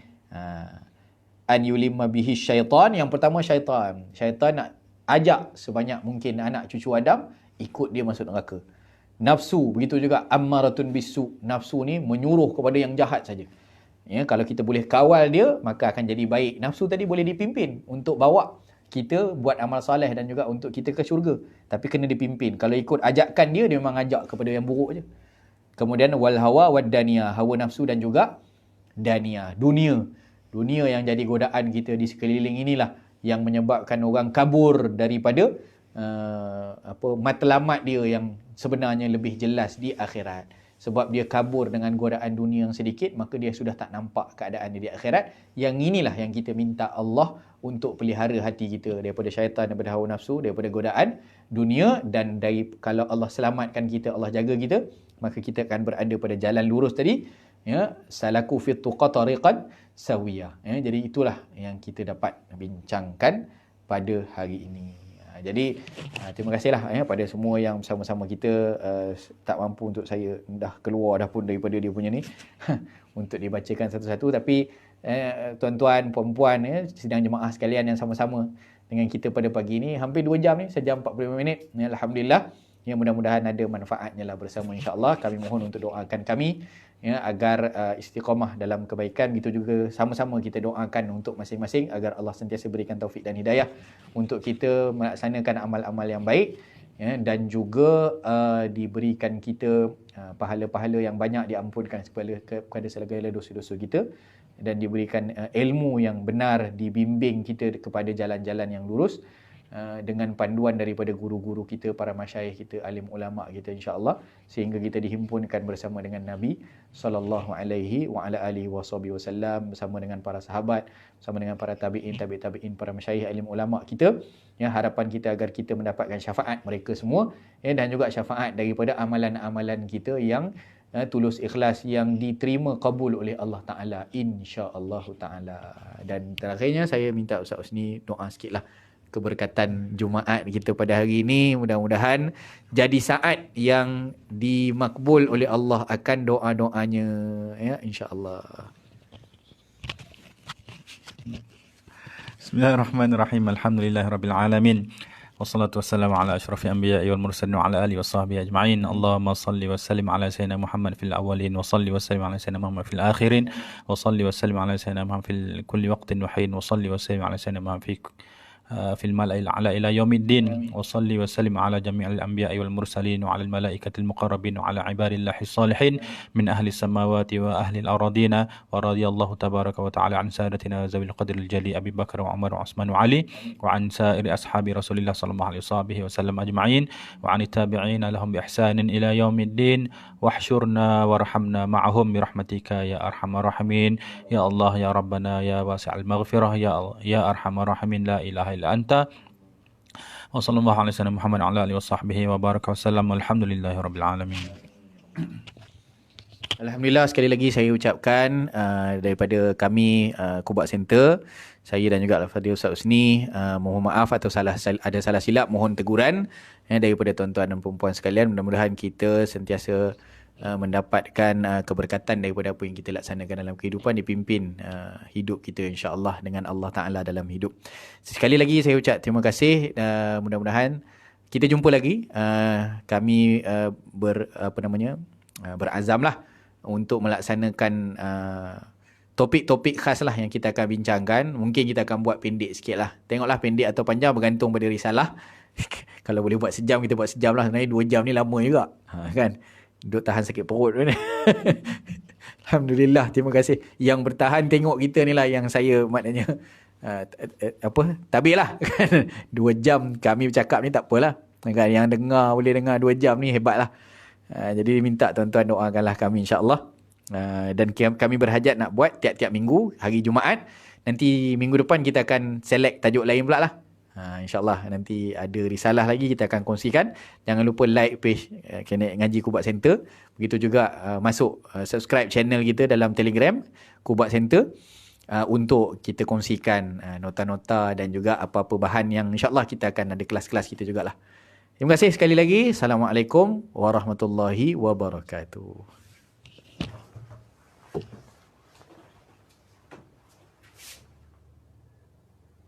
An yulimma bihi syaitan. Yang pertama syaitan. Syaitan nak ajak sebanyak mungkin anak cucu Adam ikut dia masuk neraka. Nafsu begitu juga, ammaratun bisu. Nafsu ni menyuruh kepada yang jahat saja. Kalau kita boleh kawal dia, maka akan jadi baik. Nafsu tadi boleh dipimpin untuk bawa kita buat amal soleh dan juga untuk kita ke syurga. Tapi kena dipimpin. Kalau ikut ajakan dia, dia memang ajak kepada yang buruk je. Kemudian wal hawa wad dania, hawa nafsu dan juga dania, dunia. Dunia yang jadi godaan kita di sekeliling inilah yang menyebabkan orang kabur daripada matlamat dia yang sebenarnya lebih jelas di akhirat. Sebab dia kabur dengan godaan dunia yang sedikit, maka dia sudah tak nampak keadaan dia di akhirat. Yang inilah yang kita minta Allah untuk pelihara hati kita daripada syaitan, daripada hawa nafsu, daripada godaan dunia. Dan kalau Allah selamatkan kita, Allah jaga kita, maka kita akan berada pada jalan lurus tadi. ya, salaku fit tuqa tariqan sawiyah. Ya, jadi itulah yang kita dapat bincangkan pada hari ini. Jadi terima kasihlah pada semua yang bersama-sama kita. Tak mampu untuk saya dah keluar dah pun daripada dia punya ni untuk dibacakan satu-satu, tapi tuan-tuan, puan-puan, sidang jemaah sekalian yang sama-sama dengan kita pada pagi ni hampir 2 jam ni, sejam 45 minit. Alhamdulillah. Ya, mudah-mudahan ada manfaatnya lah bersama, insya-Allah. Kami mohon untuk doakan kami agar istiqamah dalam kebaikan. Gitu juga sama-sama kita doakan untuk masing-masing agar Allah sentiasa berikan taufik dan hidayah untuk kita melaksanakan amal-amal yang baik, dan juga diberikan kita pahala-pahala yang banyak, diampunkan kepada segala dosa-dosa kita, dan diberikan ilmu yang benar, dibimbing kita kepada jalan-jalan yang lurus dengan panduan daripada guru-guru kita, para masyayikh kita, alim ulama kita, insya-Allah, sehingga kita dihimpunkan bersama dengan Nabi sallallahu alaihi wa ala alihi wasallam, bersama dengan para sahabat, bersama dengan para tabi'in, tabi'in, para masyayikh, alim ulama kita. Harapan kita agar kita mendapatkan syafaat mereka semua, dan juga syafaat daripada amalan-amalan kita yang tulus ikhlas, yang diterima kabul oleh Allah Ta'ala, insya-Allah Ta'ala. Dan terakhirnya saya minta Ustaz Husni doa sikitlah keberkatan Jumaat kita pada hari ini. Mudah-mudahan jadi saat yang dimakbul oleh Allah akan doa-doanya, insya-Allah. Bismillahirrahmanirrahim. Alhamdulillahirabbil alamin. Wassalatu wassalamu ala asyrafil anbiya'i wal mursalin wa ala alihi washabbihi ajma'in. Allahumma salli wa sallim ala sayyidina Muhammad fil awwalin wa salli wa sallim ala sayyidina Muhammad fil akhirin wa salli wa sallim ala sayyidina Muhammad fil kulli waqtin wa hin wa salli wa sallim ala sayyidina Muhammad في الملأ الأعلى إلى يوم الدين وصلي وسلم على جميع الأنبياء والمرسلين وعلى الملائكة المقربين وعلى عباد الله الصالحين من أهل السماوات وأهل الأراضين ورضي الله تبارك وتعالى عن سادتنا ذوي القدر الجلي أبي بكر وعمر وعثمان وعلي وعن سائر أصحاب رسول الله صلى الله عليه وسلم أجمعين وعن التابعين لهم بإحسان إلى يوم الدين واحشرنا وارحمنا معهم برحمتك يا أرحم الراحمين يا الله يا ربنا يا واسع المغفرة يا أرحم الراحمين لا إله إلا أنت وصلى الله على سيدنا محمد وعلى آله وصحبه وبارك وسلم والحمد لله رب العالمين. Alhamdulillah, sekali lagi saya ucapkan daripada kami Kubak Center, saya dan juga Al-Fadhil Ustaz Husni, mohon maaf atau ada salah silap, mohon teguran daripada tuan-tuan dan puan-puan sekalian. Mudah-mudahan kita sentiasa mendapatkan keberkatan daripada apa yang kita laksanakan dalam kehidupan, dipimpin hidup kita insya-Allah dengan Allah Ta'ala dalam hidup. Sekali lagi saya ucap terima kasih. Mudah-mudahan kita jumpa lagi. Kami berazamlah untuk melaksanakan topik-topik khas lah yang kita akan bincangkan. Mungkin kita akan buat pendek sikit lah. Tengoklah pendek atau panjang bergantung pada risalah. Kalau boleh buat sejam, kita buat sejam lah. Sebenarnya 2 jam ni lama juga, kan? Duduk tahan sakit perut pun. Alhamdulillah, terima kasih. Yang bertahan tengok kita ni lah yang saya maknanya tabik lah. 2 jam kami bercakap ni tak apalah, kan? Yang boleh dengar 2 jam ni hebat lah. Jadi minta tuan-tuan doakanlah kami insya-Allah. Dan kami berhajat nak buat tiap-tiap minggu hari Jumaat. Nanti minggu depan kita akan select tajuk lain pula lah. InsyaAllah nanti ada risalah lagi kita akan kongsikan. Jangan lupa like page Kenek Ngaji Kubak Center. Begitu juga masuk subscribe channel kita dalam Telegram Kubak Center, untuk kita kongsikan nota-nota dan juga apa-apa bahan yang insyaAllah kita akan ada kelas-kelas kita jugalah. Terima kasih sekali lagi. Assalamualaikum warahmatullahi wabarakatuh.